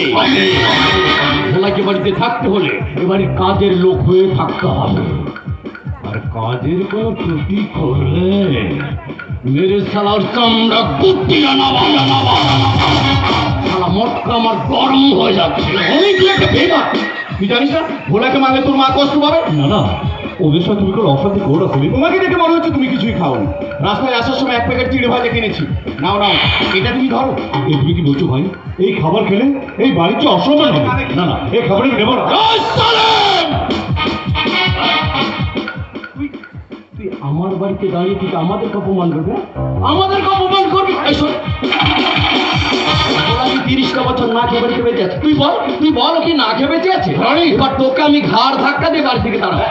ভোলাকে বাড়িতে থাকতে হলে এবারে কাজের লোক হয়ে থাকতে হবে, আর কাজের কোনো ত্রুটি করলে মেরে সালার চামড়া কুটিয়ে নেওয়া। সালা মটকা আমার গরম হয়ে যাচ্ছে। তুই জানিস না ভোলাকে মারলে তোর মা কষ্ট পাবে? না না, ওদের সাথে তুমি কোনো অশান্তি করো তুমি। তোমাকে দেখে মনে হচ্ছে তুমি কিছুই খাওনি। রাস্তায় আসার সময় 1 প্যাকেট চিড়ে ভাজা কিনেছি। নাও নাও, এটা তুমি ধরো। এই তুমি কি বলছো ভাই? এই খাবার খেলে এই বাড়ির চেয়ে অসম্মান হবে? না না, এই খাবার আমি নেবো না। তুই আমার বাড়িতে দাঁড়িয়ে তুই আমাদেরকে অপমান করবে? আমাদেরকে অপমান করবি? 30টা বছর না খেয়ে বাড়িতে বেঁচে আছে। তুই বল কি না খেয়ে বেঁচে আছে? এবার তোকে আমি ঘাড় ধাক্কা দিয়ে বাড়ি থেকে দাঁড়াবো।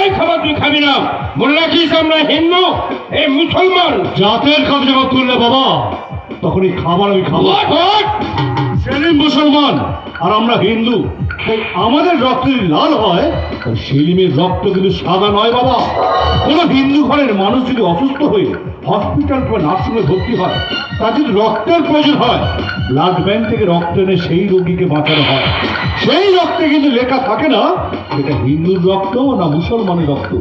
এই খাবার তুই খাবি না। মনে রাখিস আমরা হিন্দু, এই মুসলমান। জাতের কাজ যখন তুললে বাবা, তখন এই খাবার আমি খাবো। সেলিম মুসলমান আর আমরা হিন্দু, তাই আমাদের রক্ত যদি লাল হয়, তাই সেলিমের রক্ত কিন্তু সাদা নয় বাবা। কোন হিন্দু ঘরের মানুষ যদি অসুস্থ হয়ে হসপিটাল বা নার্সিংহোমে ভর্তি হয়, তার যদি রক্তের প্রয়োজন হয়, ব্লাড ব্যাংক থেকে রক্ত এনে সেই রোগীকে বাঁচানো হয়। সেই রক্তে কিন্তু লেখা থাকে না এটা হিন্দুর রক্ত না মুসলমানের রক্ত।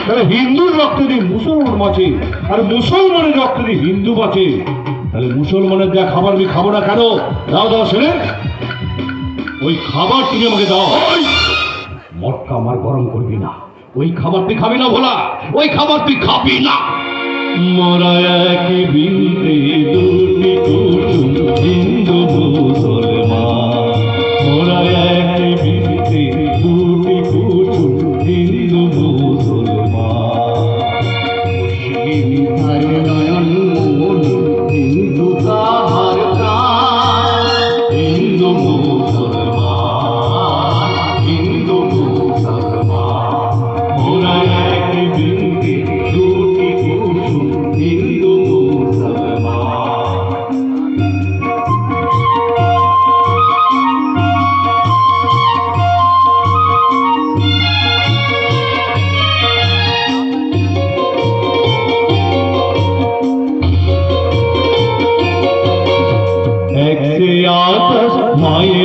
তাহলে হিন্দুর রক্ত যদি মুসলমান বাঁচে আর মুসলমানের রক্ত যদি হিন্দু বাঁচে, তাহলে মুসলমানের যা খাবার আমি খাবো না কেন? দাও দাও ছেলে, ওই খাবার তুমি আমাকে দাও। মটকা আমার গরম করবি না, ওই খাবার তুই খাবি না ভোলা, ওই খাবার তুই খাবি না। মোরা এক বিনতে দুটি কুসুম হিন্দু মুসলমান, মোরা এক বিনতে দুটি কুসুম হিন্দু মুসলমান। মুসলিম তার নয়ন মন, হিন্দু তাহার প্রাণ। হিন্দু মুসলমান, হিন্দু মুসলমান, মোরা এক বিনতে দুটি কুসুম হিন্দু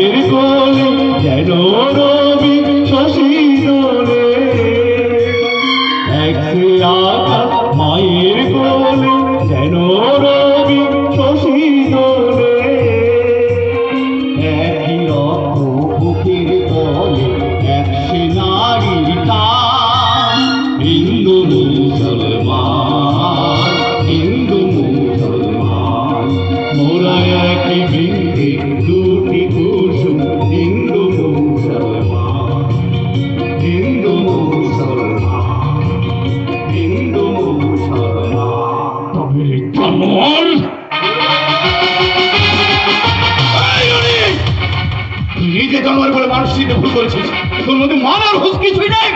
মায়ের কোলে যেন রবি শশী দোলে, একসে আকাশ মায়ের কোলে যেন রবি শশী দোলে, একই রক্ত বুকের তলে একসে নারীর টান, হিন্দু মুসলমান, হিন্দু মুসলমান, মোরা একই বৃন্দে দুটি কুসুম, হিন্দু মুসলমান, হিন্দু মুসলমান, হিন্দু মুসলমান। তবে জানোয়ার, তুই নিজে জানোয়ার বলে মানুষ চিনতে ভুল করেছিস। তোর মধ্যে মান আর হুঁশ কিছুই নেই।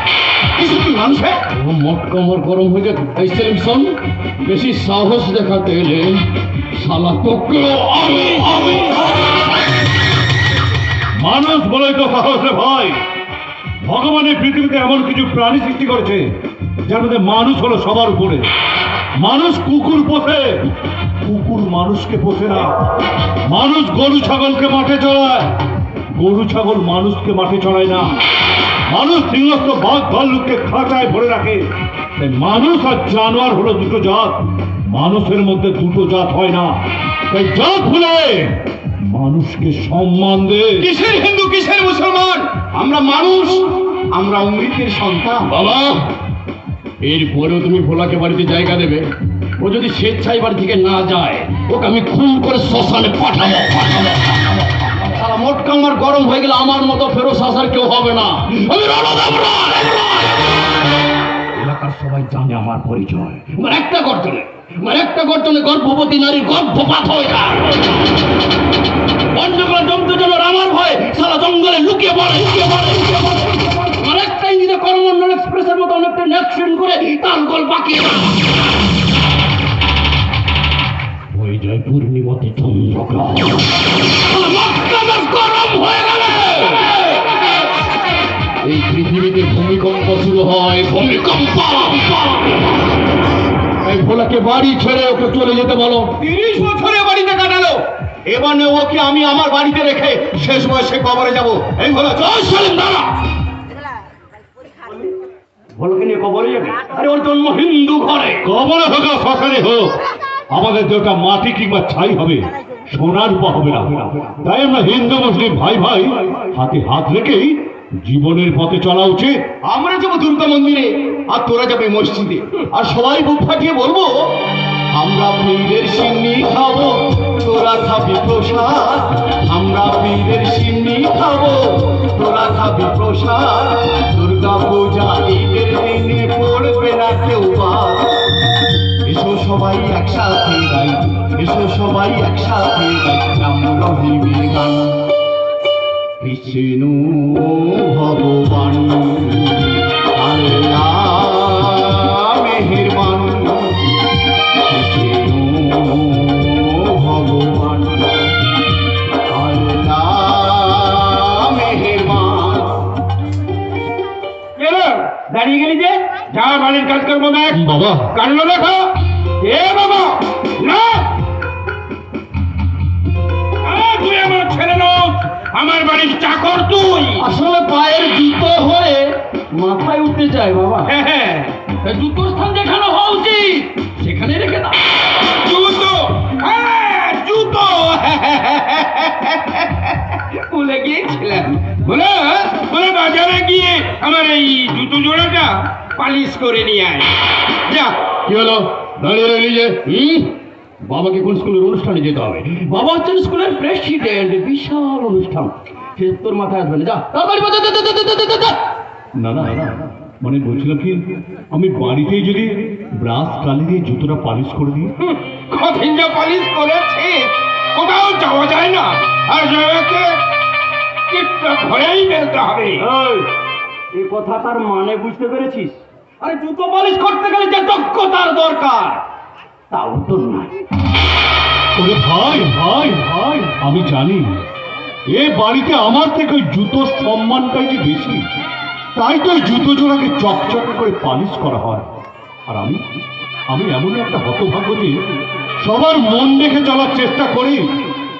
কিছু তুই মানুষ হ্যাঁ? মোট কমর গরম হয়ে গেছে। এই সেলিমসন, বেশি সাহস দেখাতে এলে শালা তোকেও আমি মানুষ বলেই তো সাহস রে ভাই। ভগবানের পৃথিবীতে এমন কিছু প্রাণী সৃষ্টি করেছে যার মধ্যে মানুষ হলো সবার উপরে। মানুষ কুকুর পোষে, কুকুর মানুষকে পোষে না। মানুষ গরু ছাগলকে মাঠে চড়ায়, গরু ছাগল মানুষকে মাঠে চড়ায় না। মানুষ সিংহস্থ বাঘ ভাল্লুককে খাঁচায় ভরে রাখে। তাই মানুষ আর জানোয়ার হলো দুটো জাত, মানুষের মধ্যে দুটো জাত হয় না। তাই জাত হলে মানুষকে সম্মান দে। কিসের হিন্দু কিসের মুসলমান? আমরা মানুষ, আমরা অমৃতের সন্তান। বাবা, এরপরেও তুমি ভোলাকে বাড়িতে জায়গা দেবে? ও যদি স্বেচ্ছায় বাড়ি থেকে না যায়, ওকে আমি খুন করে শ্মশানে পাঠাবো। সারা মোটকা আমার গরম হয়ে গেলে আমার মতো ফেরো শাসার কেউ হবে না। আমি রণদেব রায়। এলাকার সবাই জানে আমার পরিচয়। আমার একটা গর্জনে গর্ভবতী নারীর গর্ভপাত হয়ে যায়। বন্যগুলো জমতে যেন আমার ভয় সারা জঙ্গলে লুকিয়ে পড়ে। আমার একটা ইঞ্জিনে করমন্ডল এক্সপ্রেসের মতো অনেকটা অ্যাকশন করে তালগোল পাকিয়ে ওই জয় পূর্ণিমতি চন্দ্রগ্রহণ গরম হয়ে গেল। এই পৃথিবীতে ভূমিকম্প শুরু হয়, ভূমিকম্প। এই ভোলাকে বাড়ি ছেড়ে ওকে চলে যেতে বলো। 30 বছরে বাড়িতে কাটালো, এবারে ওকে আমি আমার বাড়িতে রেখে শেষ বয়সে কবরে যাব। এই হলো জয় সেলিম দাঁড়া। ভোলাকে নিয়ে কবরে যাবে? আরে ওর জন্ম হিন্দু ঘরে। কবরে হোক আর শ্মশানে হোক, আমাদের দেহটা মাটি কিংবা ছাই হবে, সোনার উপা হবে না। তাই আমরা হিন্দু মুসলিম ভাই ভাই হাতে হাত রেখেই জীবনের পথে চলা উচিত। আমরা যাবো দুর্গা মন্দিরে আর তোরা যাবে মসজিদে, আর সবাই বুক ফাটিয়ে বলবো আমরা পীরের সিন্নি খাবো, তোরা খাবি প্রসাদ। আমরা পীরের সিন্নি খাবো, তোরা খাবি প্রসাদ। দুর্গা পূজা ঈদের দিনে পড়বে না কেউ বাদ। এসো সবাই একসাথে গাই, এসো সবাই একসাথে গাই রাম রহিমের গান। বিষ্ণু ভগবান আল্লাহ মেহেরবান, বিষ্ণু ভগবান আল্লাহ মেহেরবান। দাঁড়িয়ে গেলি যে? যা বাড়ির কাজ করবো দেখ। বাবা, কাণ্ড দেখো। এ বাবা, না, তুই আমার ছেলে নস, আমার বাড়ির চাকর তুই। আসলে পায়ের জুতো হয়ে মাথায় উঠতে চাই বাবা। হ্যাঁ, জুতোর স্থান যেখানে হওয়া উচিত সেখানে রেখে দাও। জুতো, হ্যাঁ জুতো, ভুলে গিয়েছিলাম। বলে বাজারে গিয়ে আমার এই জুতো জোড়াটা পালিশ করে নিয়ে আয়। যা। কি হলো? দাঁড়িয়ে রইলি যে? বাবাকে কোন স্কুলের অনুষ্ঠানে যেতে হবে। বাবা হচ্ছেন স্কুলের প্রেসিডেন্ট, বিশাল অনুষ্ঠান, সে তোর মাথায় আসবে না। যা তাড়াতাড়ি বাজা। না না না, মানে বলছিলাম কি, আমি বাড়িতেই যদি ব্রাশ কালি দিয়ে জুতোটা পালিশ করে দিই। কঠিন যা পালিশ করেছে, কোথাও যাওয়া যায় না, আর জয়কে টিপটা ঘরেই ফেলতে হবে। এই কথা তার মানে বুঝতে পেরেছিস? আরে জুতো পালিশ করতে গেলে যে দক্ষতার দরকার তাও তো নাই। ওরে ভাই ভাই ভাই, আমি জানি এ বাড়িতে আমার থেকে ওই জুতোর সম্মানটাই যে বেশি, তাই তো ওই জুতো জোড়াকে চকচক করে পালিশ করা হয়। আর আমি এমন একটা হতভাগ্য যে সবার মন দেখে চলার চেষ্টা করি,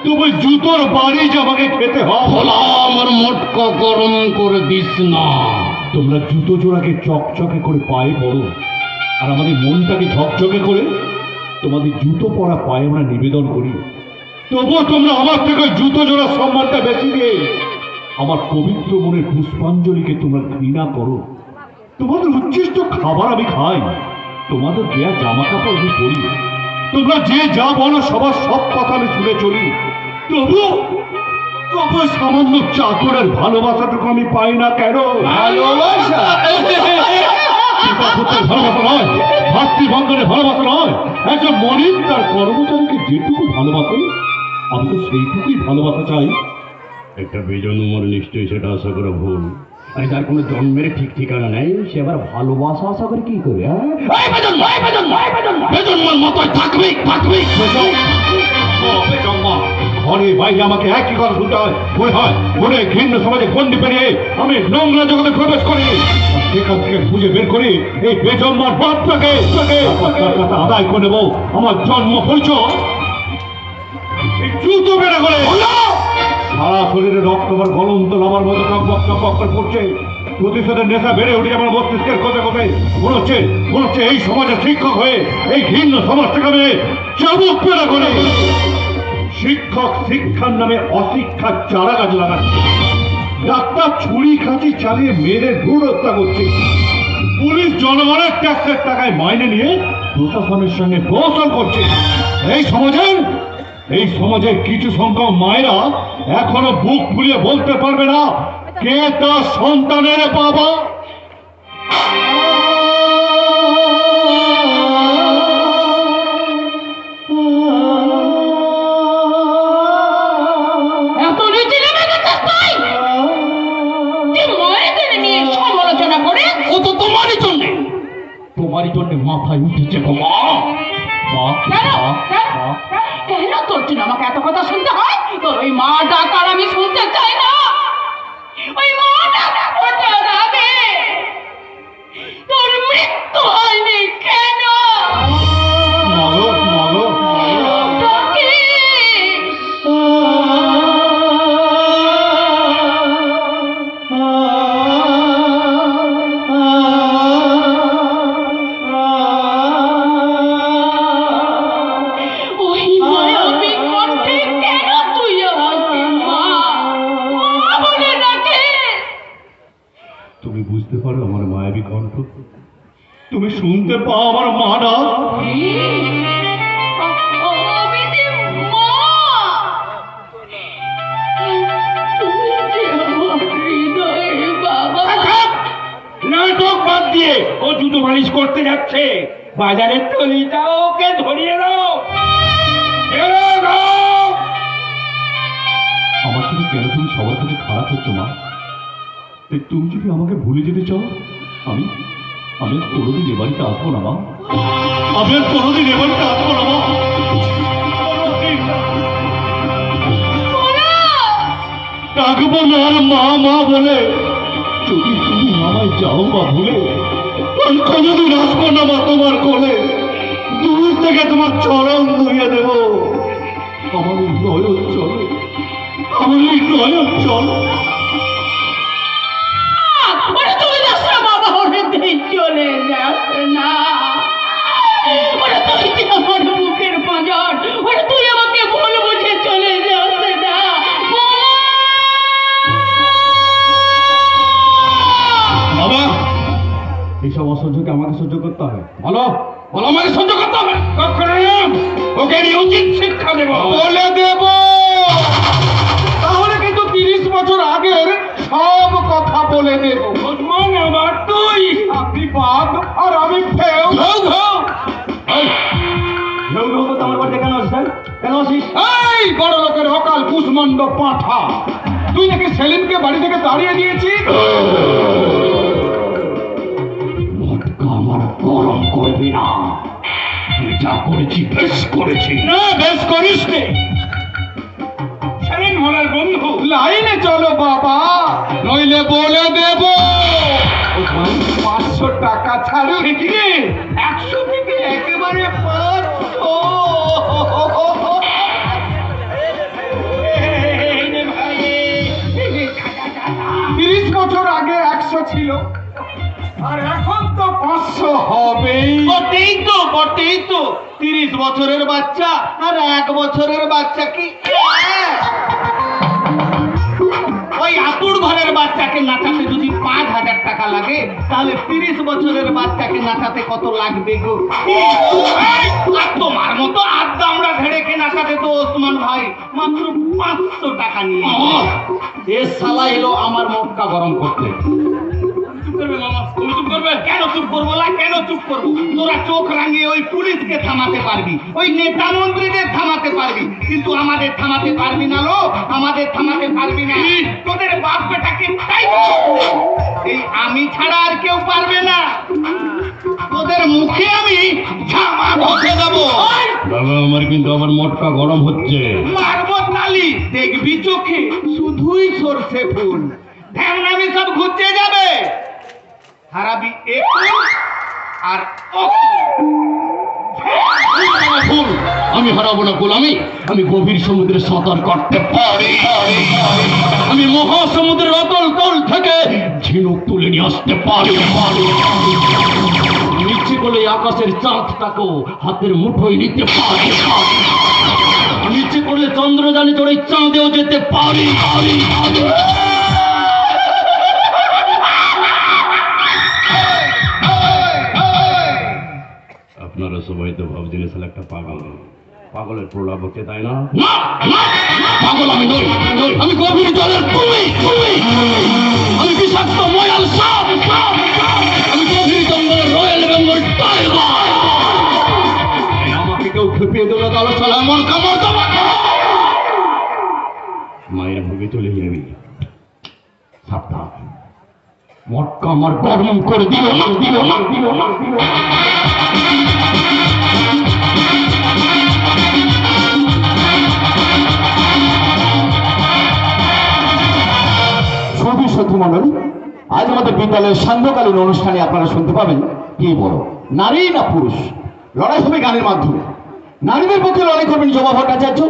তবু জুতোর বাড়ি যে আমাকে খেতে হয়। ভোলা আমার মটকা গরম করে দিস না। তোমরা জুতো জোড়াকে চকচকে করে পায়ে পড়ো, আর আমাদের মনটাকে ঝকঝকে করে তোমাদের জুতো পরা পায়ে আমরা নিবেদন করি। তবুও তোমরা আমার থেকে জুতো জোড়ার সম্মানটা বেশি দিয়ে আমার পবিত্র মনের পুষ্পাঞ্জলিকে তোমরা ঘৃণা করো। তোমাদের উচ্ছিষ্ট খাবার আমি খাই, তোমাদের দেয়া জামা কাপড় আমি পরি, তোমরা যে যা বলো সবার সব কথা আমি শুনে চলি। তবু সামান্য চাকরের ভালোবাসাটুকু আমি পাই না কেন? ভালোবাসা? পিতা-পুত্রের ভালোবাসা নয়, ভাতৃবন্ধনের ভালোবাসা নয়। একজন মনিব তার কর্মচারীকে যেটুকু ভালোবাসে, আমি তো সেইটুকুই ভালোবাসা চাই। একটা বেজন্মর নিশ্চয়ই সেটা আশা করা ভুল। আর যার কোনো জন্মের ঠিক ঠিকানা নেই, সে আবার ভালোবাসা আশা করে কি করে? বেজন্মার মতোই থাকবে। ঘরে বাইরে আমাকে একই কথা শুনতে হয়। মনে ঘৃণ্য সমাজে গণ্ডি পেরিয়ে আমি নোংরা জগতে প্রবেশ করি, আর সেখান থেকে খুঁজে বের করি এই বেজন্মার বাপটাকে আদায় করে নেবো আমার জন্ম পরিচয়। এই জুতো বেড়ে করে সারা শরীরে রক্ত আমার গলন্ত লাভার মতো টকবক টকবক করে পড়ছে। প্রতিশোধের নেশা বেড়ে উঠে আমার মস্তিষ্কের কোথায় কোথায় মনে হচ্ছে এই সমাজের শিক্ষক হয়ে এই ঘৃণ্য সমাজ থেকে আমি চাবুক পেড়া করে শিক্ষক শিক্ষার নামে অশিক্ষার চারা গাছ লাগাচ্ছে। ডাক্তার ছুরি খাঁচি চালিয়ে মেয়েদের ভ্রূণ হত্যা করছে। পুলিশ জনগণের ট্যাক্সের টাকায় মাইনে নিয়ে প্রশাসনের সঙ্গে কৌশল করছে। এই সমাজের কিছু সংখ্যক মায়েরা এখনো বুক ফুলিয়ে বলতে পারবে না কে তার সন্তানের বাবা। এত নিচে নেমে গেছিস তুই? তুই মায়েদের নিয়ে সমালোচনা করে? ও তো তোমারই জন্যে মাথায় উঠেছে গো মা। কেন তোর জন্য আমাকে এত কথা শুনতে হয়? তোর ওই মা ডাকার আমি শুনতে চাই না। ওই মা ডাকা ফোটার আগে তোর মৃত্যু হয়নি কেন? তুমি বুঝতে পারো আমার মায়াবী কণ্ঠ? তুমি শুনতে পাও আমার মা ডাক? নাটক বাদ দিয়ে ও জুতো মালিশ করতে যাচ্ছে। বাজারের তলিটা ওকে ধরিয়ে দাও। আমার থেকে কেন তুমি সবার থেকে খারাপ হচ্ছ মা? তুমি যদি আমাকে ভুলে যেতে চাও, আমি আর কোনোদিন এ বাড়িতে আসবো না মা। ডাকবো না আর মা বলে। যদি তুমি আমায় যাও বা ভুলে, আমি কোনোদিন আসবো না মা তোমার কোলে। দূর থেকে তোমার চরণ ধুয়ে দেব। আমার এই নয়ন চলে, চলে যাচ্ছে না। ওরা তুই যে আমার বুকের পাঁজর, ওরা তুই আমাকে ভুল বুঝে চলে যাচ্ছে না। বাবা, এইসব অসহ্যকে আমাকে সহ্য করতে হবে? বলো আমাকে সহ্য করতে হবে? কখনো ওকে নিয়ে উচিত শিক্ষা দেবো। বলে দেব, তাহলে কিন্তু 30 বছর আগের সব কথা বলে দেব। দুশ্মন আমার তুই। আপনি বাঘ আর আমি ফেউ। আমার বাড়িতে কেন আসিস? কেন আসিস? এই বড় লোকের অকাল কুষ্মান্ড পাঁঠা, তুই নাকি সেলিমকে বাড়ি থেকে তাড়িয়ে দিয়েছিস। মটকা আমার গরম করবি না। তুই যা করেছি বেশ করেছি। না, বেশ করিস নে। সেলিম হলার বন্ধু। লাইনে চলো বাবা, নইলে বলে দেব। 500 টাকা ছাড়ো। কি রে? 100 থেকে একেবারে 500। 100 ছিল, আর এখন তো 500 হবেই। বটেই তো 30 বছরের বাচ্চা আর 1 বছরের বাচ্চা কি ওই আতুর ঘরের বাচ্চাকে নাচাতে যদি 5,000 টাকা লাগে, তাহলে 30 বছরের বাচ্চাকে নাচাতে কত লাগবে গো? আর তোমার মতো আড্ডা আমরা ধেড়েকে নাচাতে তো ওসমান ভাই মাত্র 500 টাকা নিয়ে। এ শালা এলো আমার মটকা গরম করতে। চুপ করবে মামা, তুমি চুপ করবে? কেন চুপ করবো না? কেন চুপ করবো? তোরা চোখ রাঙিয়ে ওই পুলিশকে থামাতে পারবি, ওই নেতা মন্ত্রীদের থামাতে পারবি, কিন্তু আমাদের থামাতে পারবি না। লো, আমাদের থামাতে পারবি না। তোদের বাপ বেটাকে তাই এই আমি ছাড়া আর কেউ পারবে না। তোদের মুখে আমি ঝামা ঘষে দেবো। বাবা, আমার কিন্তু আবার মটকা গরম হচ্ছে। মারবো তালি, দেখবি চোখে শুধুই সরষে ফুল। ধ্যানামি সব ঘুরতে যাবে। হারাবি এখন আর আমি হারাবো না কুল। আমি গভীর সমুদ্রে সাঁতার কাটতে পারি। আমি মহাসমুদ্রের অতল তল থেকে ঝিনুক তুলে নিয়ে আসতে পারি। ইচ্ছে করলে আকাশের চাঁদটাকেও হাতের মুঠোয় নিতে পারি। আমি ইচ্ছে করলে চন্দ্রযানে চড়ে চাঁদেও যেতে পারি। আপনারা সবাই তো ভাবছেন আসলে একটা পাগলের প্রলাপ হচ্ছে, তাই না? পাগল আমি নই, আমি গভীর জলের তুই। আমি বিষাক্ত ময়াল সাপ। আমি গভীর জঙ্গলের রয়্যাল বেঙ্গল টাইগার। আমাকে কেউ খেপিয়ে দিল তাহলে চলে এমন কামড় দেবো। মায়ের ভোগে চলে যাবি, সাবধান। মটকা আমার গরম করে দিল। সাধু মণ্ডলী, আজ আমাদের বিদ্যালয়ের সান্ধ্যকালীন অনুষ্ঠানে আপনারা শুনতে পাবেন কি বড় নারী না পুরুষ। লড়াই হবে গানের মাধ্যমে। নারীদের পক্ষে লড়াই করবেন জবা ভট্টাচার্য,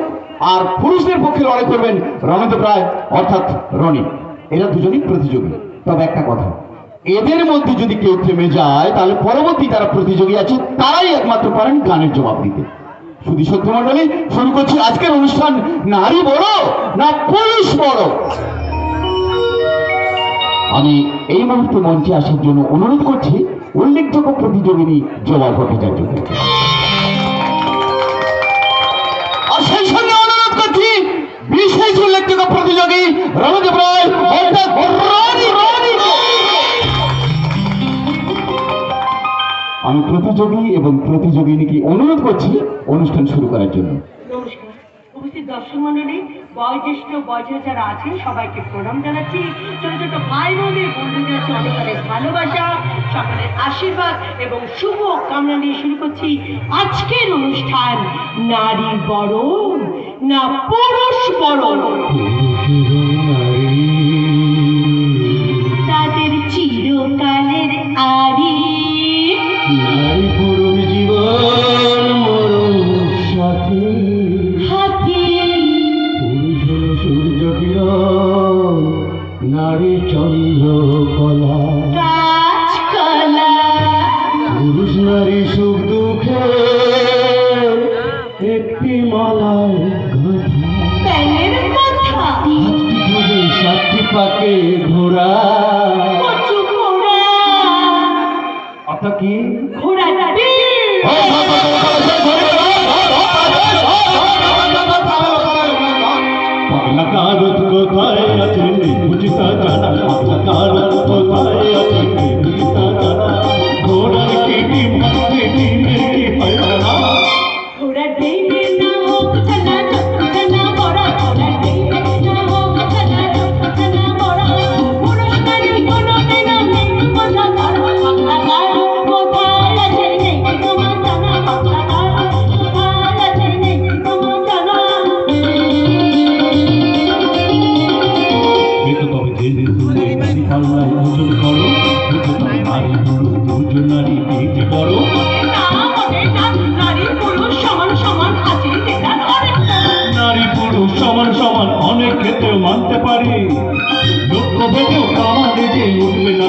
আর পুরুষদের পক্ষে লড়াই করবেন রণদেব রায় অর্থাৎ রনি। এরা দুজনই প্রতিযোগী। তবে একটা কথা, এদের মধ্যে যদি কেউ থেমে যায়, তাহলে পরবর্তী যারা প্রতিযোগী আছে তারাই একমাত্র পারেন গানের জবাব দিতে। শুধু সত্য মণ্ডলী, শুরু করছি আজকের অনুষ্ঠান। নারী বড় না পুরুষ বড়? আমি এই মুহূর্তে মঞ্চে আসার জন্য অনুরোধ করছি উল্লেখযোগ্য প্রতিযোগিনী জবা ভট্টাচার্যকে। আর সেই সঙ্গে অনুরোধ করছি বিশেষ উল্লেখযোগ্য প্রতিযোগী রণদেব রায় অর্থাৎ রনি। আমি প্রতিযোগী এবং প্রতিযোগিনীকে অনুরোধ করছি অনুষ্ঠান শুরু করার জন্য। নমস্কার উপস্থিত দর্শক মন্ডলী, বয়োজ্যেষ্ঠ বয়োজ্যেষ্ঠ যারা আছেন সবাইকে প্রণাম জানাচ্ছি। ছোট ছোট ভাই বোনদের বন্ধুদের কাছে অনেক অনেক ভালোবাসা, সকলের আশীর্বাদ এবং শুভ কামনা নিয়ে শুরু করছি আজকের অনুষ্ঠান। নারী বড় না পুরুষ বড়? তাদের চিরকালের আড়ি নারী পুরুষ জীবন মরণ সাথে। পুরুষ হল সূর্য কিরণ, নারী চন্দ্র কলা। পুরুষ নারী সুখ দুঃখে একটি মালায় সাতটি পাকে ঘোড়া। অর্থাৎ কি? কারত কোথায় আছে বুঝিতা জানা, কারত কোথায় আছে বুঝিতা জানা। ঘোড়ার কেটি মাঠে ডিমের কি পায়খানা। ঘোড়ার ডিমে না হোক ছানা ছানা বড়া, ঘোড়ার ডিমে না হোক ছানা ছানা বড়া। পুরুষ নারী কোনোদিন নেই কথা কারো, পাগলা কারো কোথায় আছে নেই তোমার জানা। পাগলা কারো কোথায় আছে নেই তোমার জানা। তবে ধীরে ধীরে বেশি পাল্লায় ওজন করো, নারী পুরুষ দুজন নারী পেয়েছে বড়। নারী পুরুষ সমান সমান আছে যেটা নারী পুরুষ সমান সমান অনেক ক্ষেত্রে মানতে পারি। লক্ষ্য ভেবেও কামাতে যে উঠবে না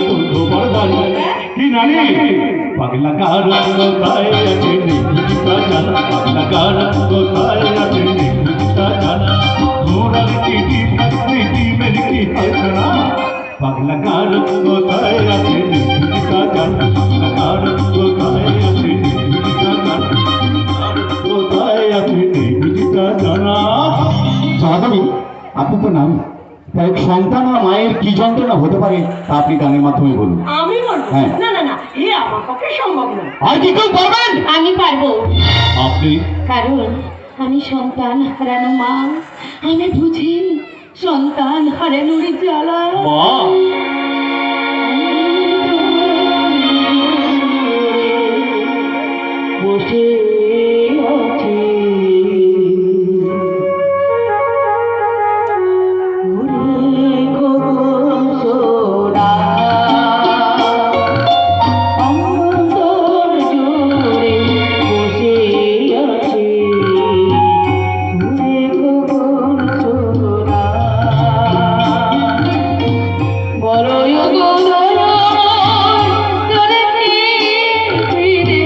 কারণ কোথায় আছে নির্মিতা জানা, পাগলা কারণ কোথায় আছে নির্মিতা জানা, মোরালিটি ডিমের কি হয় না, পাগলা কারণ কোথায় আছে নির্মিতা জানা, পাগলা কারণ কোথায় আছে নির্মিতা জানা, কারণ কোথায় আছে নির্মিতা জানা। সহধর্মী, আপনি তো নারী, তাই সন্তান আর মায়ের কি যন্ত্রণা হতে পারে তা আপনি গানের মাধ্যমে বলুন। আমি বলবো? হ্যাঁ। না না না, এ আমার পক্ষে সম্ভব না। আর কি কেউ পারবেন? আমি পারবো, আপনি? কারণ আমি সন্তান হারানো মা। আমি বুঝি সন্তান হারানোর জ্বালা। মা, বসে আছি ওরে খোকন সোনা, অন্তর জুড়ে বসে আছি ওরে খোকন সোনা, বড়ই গোদরা তোরে ফিরে না, ফিরে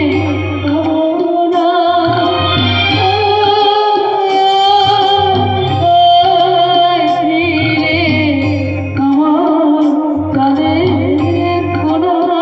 আমার কাঁধে কোনা, ফিরে আমার কাঁধে কোনা।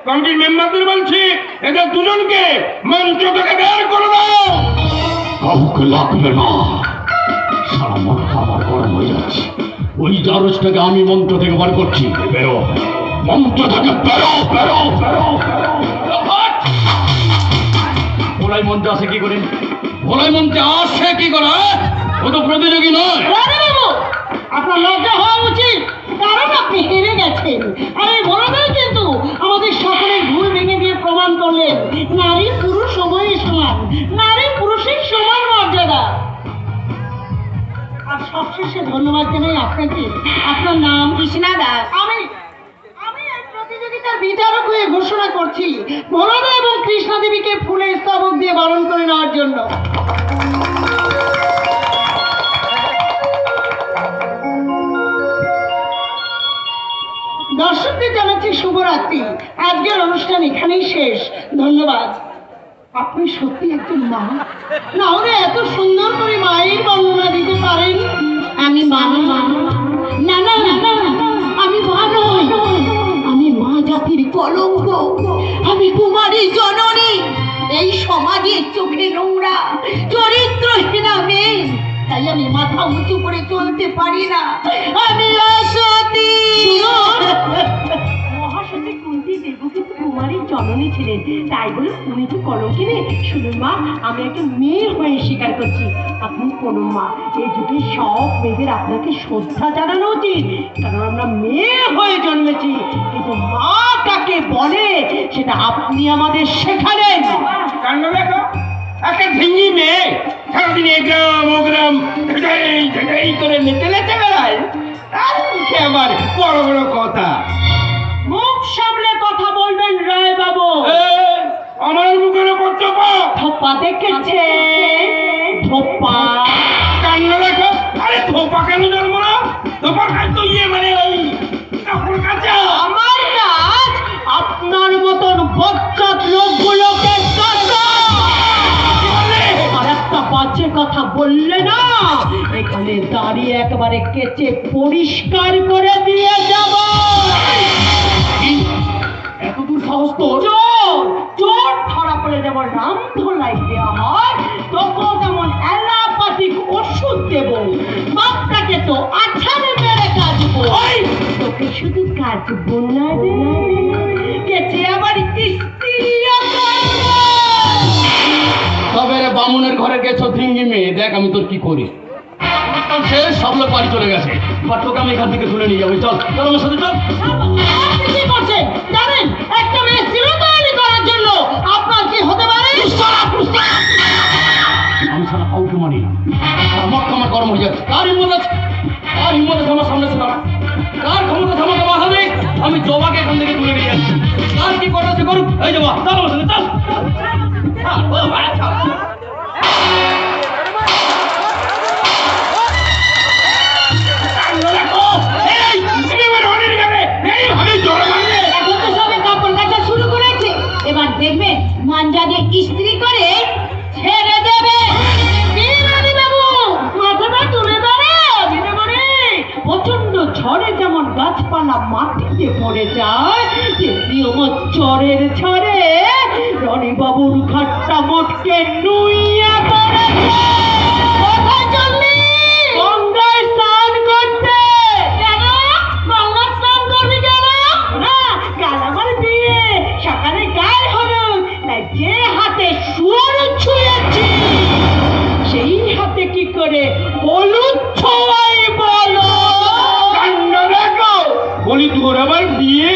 কমিটির মেম্বারদের বলছি, এদের দুজনকে মঞ্চ থেকে বের করে দাও। কাউকে লাগবে না, সারা মাথা আমার গরম হয়ে যাচ্ছে। ওই জারজটাকে আমি মন্ত্র থেকে বার করছি। বেরো, মন্ত্র থেকে বেরো, বেরো, বেরো, বেরো। ভোলাই মন্ত্রে আসে কি করে? ভোলাই মন্ত্রে আসে কি করে? ও তো প্রতিযোগী নয়। রানীবাবু, আপনার লজ্জা হওয়া উচিত, কারণ আপনি হেরে গেছেন। আর এই বড়দাই কিন্তু আমাদের সকলের ভুল ভেঙে দিয়ে প্রমাণ করলেন নারী পুরুষ উভয়ই সমান, নারী পুরুষের সমান মর্যাদা। আর সবশেষে ধন্যবাদ জানাই আপনাকে। আপনার নাম? কৃষ্ণা দাস। আমি এই প্রতিযোগিতার বিচারক হয়ে ঘোষণা করছি বড়দা এবং কৃষ্ণা দেবীকে ফুলের স্তবক দিয়ে বরণ করে নেওয়ার জন্য। দর্শকদের জানাচ্ছি শুভরাত্রি। আজকের অনুষ্ঠান এখানেই শেষ। ধন্যবাদ। আপনি সত্যি একজন মা, না হলে এত সুন্দর করে মায়ের বর্ণনা দিতে পারেন? আমি মা নই। না না না না, আমি মা নই, আমি মা জাতির কলঙ্ক। আমি কুমারী জননী, এই সমাজের চোখে নোংরা চরিত্রহীনা মেয়ে। তাই আমি মাথা উঁচু করে চলতে পারি না। আমি অসতী। মহাসতী কুন্তী দেবু কিন্তু কুমারীর জননী ছিলেন, তাই বলে উনি যে কলঙ্কিনী। শুনুন মা, আমি একটা মেয়ে হয়ে স্বীকার করছি, আপনি কোনো মা, এই যুগে সব মেয়েদের আপনাকে শ্রদ্ধা জানানো উচিত, কারণ আমরা মেয়ে হয়ে জন্মেছি, কিন্তু মা কাকে বলে সেটা আপনি আমাদের শেখালেন। কাণ্ড দেখো, একটা ঝিঙ্গি মেয়ে সারাদিন এগ্রাম ওগ্রাম এই করে নেচে নেচে বেড়ায়, তার মুখে আবার বড় বড় কথা। মুখ সামলে কথা বলবেন রায় বাবু। আমার মুখের উপর চাপা। ধোপা দেখেছে? ধোপা কান্না দেখো, আরে ধোপা কেন জন্ম না? ধোপার কাজ তো মানে ওই কাপড় কাচা। আমার কাজ আপনার মতন বচ্চাত লোকগুলোকে কাটা। আর একটা বাজে কথা বললে না, এখানে দাঁড়িয়ে একবারে কেচে পরিষ্কার করে দিয়ে যাব। এত দূর সাহস তো? চোর চোর ধরা পড়ে যেমন রাম ধোলাই দেওয়া হয়, তোকে যেমন অ্যালোপ্যাথিক ওষুধ দেব, বাপটাকে তো আছাড়ে মেরে কাটবো। তোকে শুধু কাটবো না রে, কেচে আবার স্ত্রীও করবো। তবে রে বামুনের ঘরে গেছো ধিঙ্গি মেয়ে, দেখ আমি তোর কি করি। শেষ, সব লোক বাড়ি চলে গেছে, এবার তোকে আমি এখান থেকে তুলে নিয়ে যাবো। চল চল আমার সাথে চল। আপনি কি করছেন জানেন? একটা মেয়ে ছিল তৈরি করার জন্য আপনার কি হতে পারে? আমি সারা কাউকে মানি না, আমার তো আমার কর্ম হয়ে যাচ্ছে। কার হিম্মত আছে, কার হিম্মত আছে আমার সামনে এসে দাঁড়া? কার ক্ষমতা আছে আমাকে বাধা দেয়? আমি জবাকে এখান থেকে তুলে নিয়ে যাচ্ছি। কার কি করা আছে করুক। এই জবা, চল আমার সাথে চল। এখন তো সবে কাপড় কাচা শুরু করেছে, এবার দেখবেন মাঞ্জা দিয়ে ইস্ত্রি করে ছেড়ে দেবে। কি রানী বাবু, মাথাটা তুলে প্রচন্ড ঝড়ে যেমন গাছপালা মাটিতে পড়ে যায়, তেমনি আমার চরের ঝড়ে রনি বাবুর ঘাটটা মোটকে নুইয়া পড়েছে। কোথায় চললি? গঙ্গায় স্নান করতে। কেন গঙ্গা স্নান করবি কেন? না, কাল আমার বিয়ে, সকালে গায়ে হলুদ, তাই যে হাতে শুয়োর ছুঁয়েছি সেই হাতে কি করে হলুদ ছোঁয়াই বলো? বলি তোর আবার বিয়ে?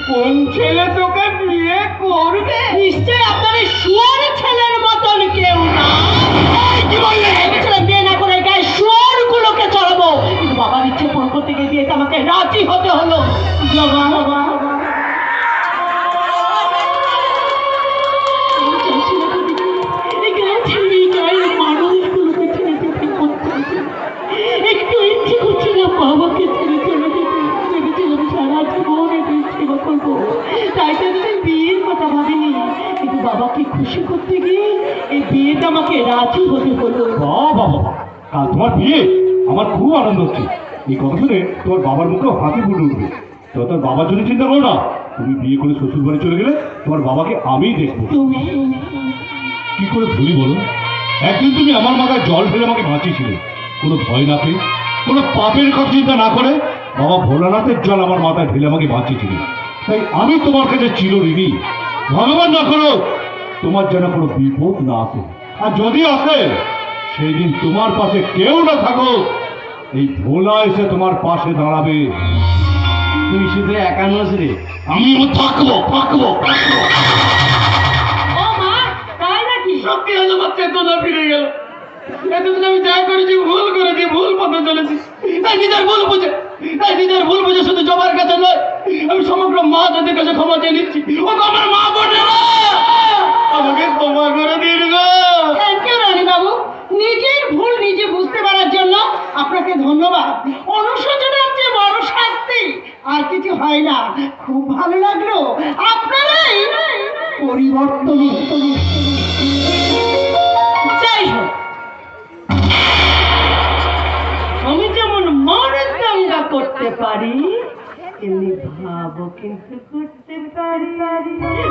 কোন ছেলে তোকে বিয়ে করবে? নিশ্চয় আপনার শুয়োর ছেলের মতন কেউ না। কি বললে? বিয়ে না করে গায়ে শুয়োর গুলোকে চড়াবো, কিন্তু বাবার ইচ্ছে পূরণ করতে গিয়ে বিয়েতে আমাকে রাজি হতে হলো। বাবা মানুষগুলোকে ছেড়ে যেতে একটু ইচ্ছে করছিল বাবাকে ছেড়ে চলে যেতে। ভেবেছিলাম সারা জীবন এটাই সেবা করবো, তাই তো বিয়ের কথা ভাবিনি, কিন্তু বাবাকে খুশি করতে গিয়ে এই বিয়েটা আমাকে রাজি হতে হলো। বাবা, কাল তোমার বিয়ে, আমার খুব আনন্দ হচ্ছে। এই কথা শুনে তোমার বাবার মুখে হাসি ফুটে উঠবে। তো তোর বাবার জন্য চিন্তা করো না, তুমি বিয়ে করে শ্বশুর বাড়ি চলে গেলে তোমার বাবাকে আমিই দেখবো। তুমি কি করে ভুলি বলো? একদিন তুমি আমার মাথায় জল ফেলে আমাকে বাঁচিয়েছিলে, কোনো ভয় না পেয়ে, কোনো পাপের কথা চিন্তা না করে বাবা ভোলানাথের জল আমার মাথায় ঢেলে আমাকে বাঁচিয়েছিলে। তাই আমি তোমার কাছে চিরঋণী। ভগবান না করো তোমার যেন কোনো বিপদ না আসে, আর যদি আসে সেই দিন তোমার পাশে কেউ না থাকো, এই ভোলা এসে তোমার পাশে দাঁড়াবে। তুই শুধু একা নস রে, আমিও থাকবো থাকবো। ও মা, তাই নাকি? সত্যি হয়তো আমার চেতনা ফিরে গেল। এতদিন আমি যা করেছি ভুল করেছি, ভুল পথে চলেছি। তাই নিজের ভুল বুঝে শুধু জবার কাছে নয়, আমি সমগ্র মা জাতির কাছে ক্ষমা চেয়ে নিচ্ছি। ও আমার মা বোনে, আমাকে ক্ষমা করে দিন গো। থ্যাংক ইউ রানী বাবু, নিজের ভুল নিজে বুঝতে পারার জন্য আপনাকে ধন্যবাদ। অনুশোচনার চেয়ে বড় শাস্তি আর কিছু হয় না। খুব ভালো লাগলো আপনারাই পরিবর্তন। যাই হোক, আমি যেমন মনের দাঙ্গা করতে পারি, এমনি ভাবও কিন্তু করতে পারি।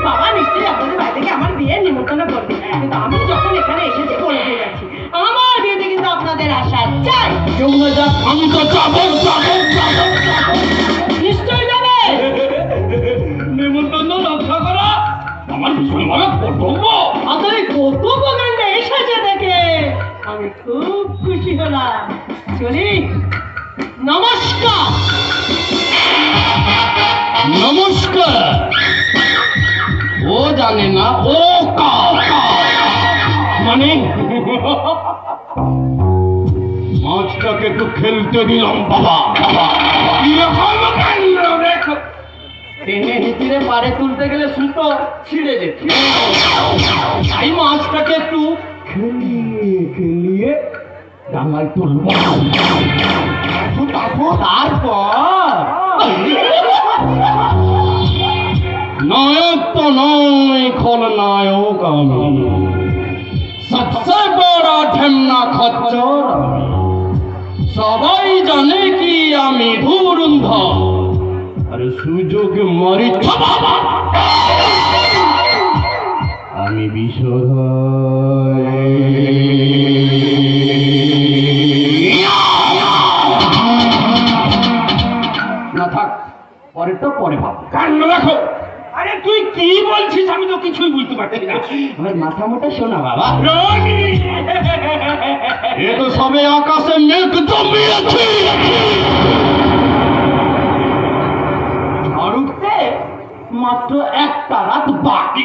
বাবা নিশ্চয়ই আপনাদের বাড়ি থেকে আমার বিয়ের নিমন্ত্রণ করবে, কিন্তু আমি যখন এখানে এসেছি বলে দিয়ে যাচ্ছি, আমার বিয়েতে কিন্তু আপনাদের আশা চাই। আমি তো যাবো। নিশ্চয়ই যাবে। নিমন্ত্রণ খুব খুশি হলাম। চলি, নমস্কার। নমস্কার। ও জানে না ও মানে মাছটাকে তো খেলতে দিলাম বাবা। টেনে হিচিড়ে পাড়ে তুলতে গেলে সুতো ছিঁড়ে যেত, তাই মাছটাকে একটু খেলিয়ে খেলিয়ে ডাঙায় তুলব। তারপর নায়ক তো নয়, খলনায়ক আমি, সবসে বড় ঢেমনা খচ্চর। সবাই জানে কি আমি ধুরন্ধর, আরে সুযোগ মারি আমি বিষধর। না থাক, পরে তো পরে ভাব। কাণ্ড দেখো। আরে তুই কি বলছিস আমি তো কিছুই বুঝতে পারছি না। আমার মাথা মোটা শোনা বাবা। এ তো সবে আকাশে মেঘ জমিয়েছে, ঝড় উঠতে মাত্র একটা রাত বাকি।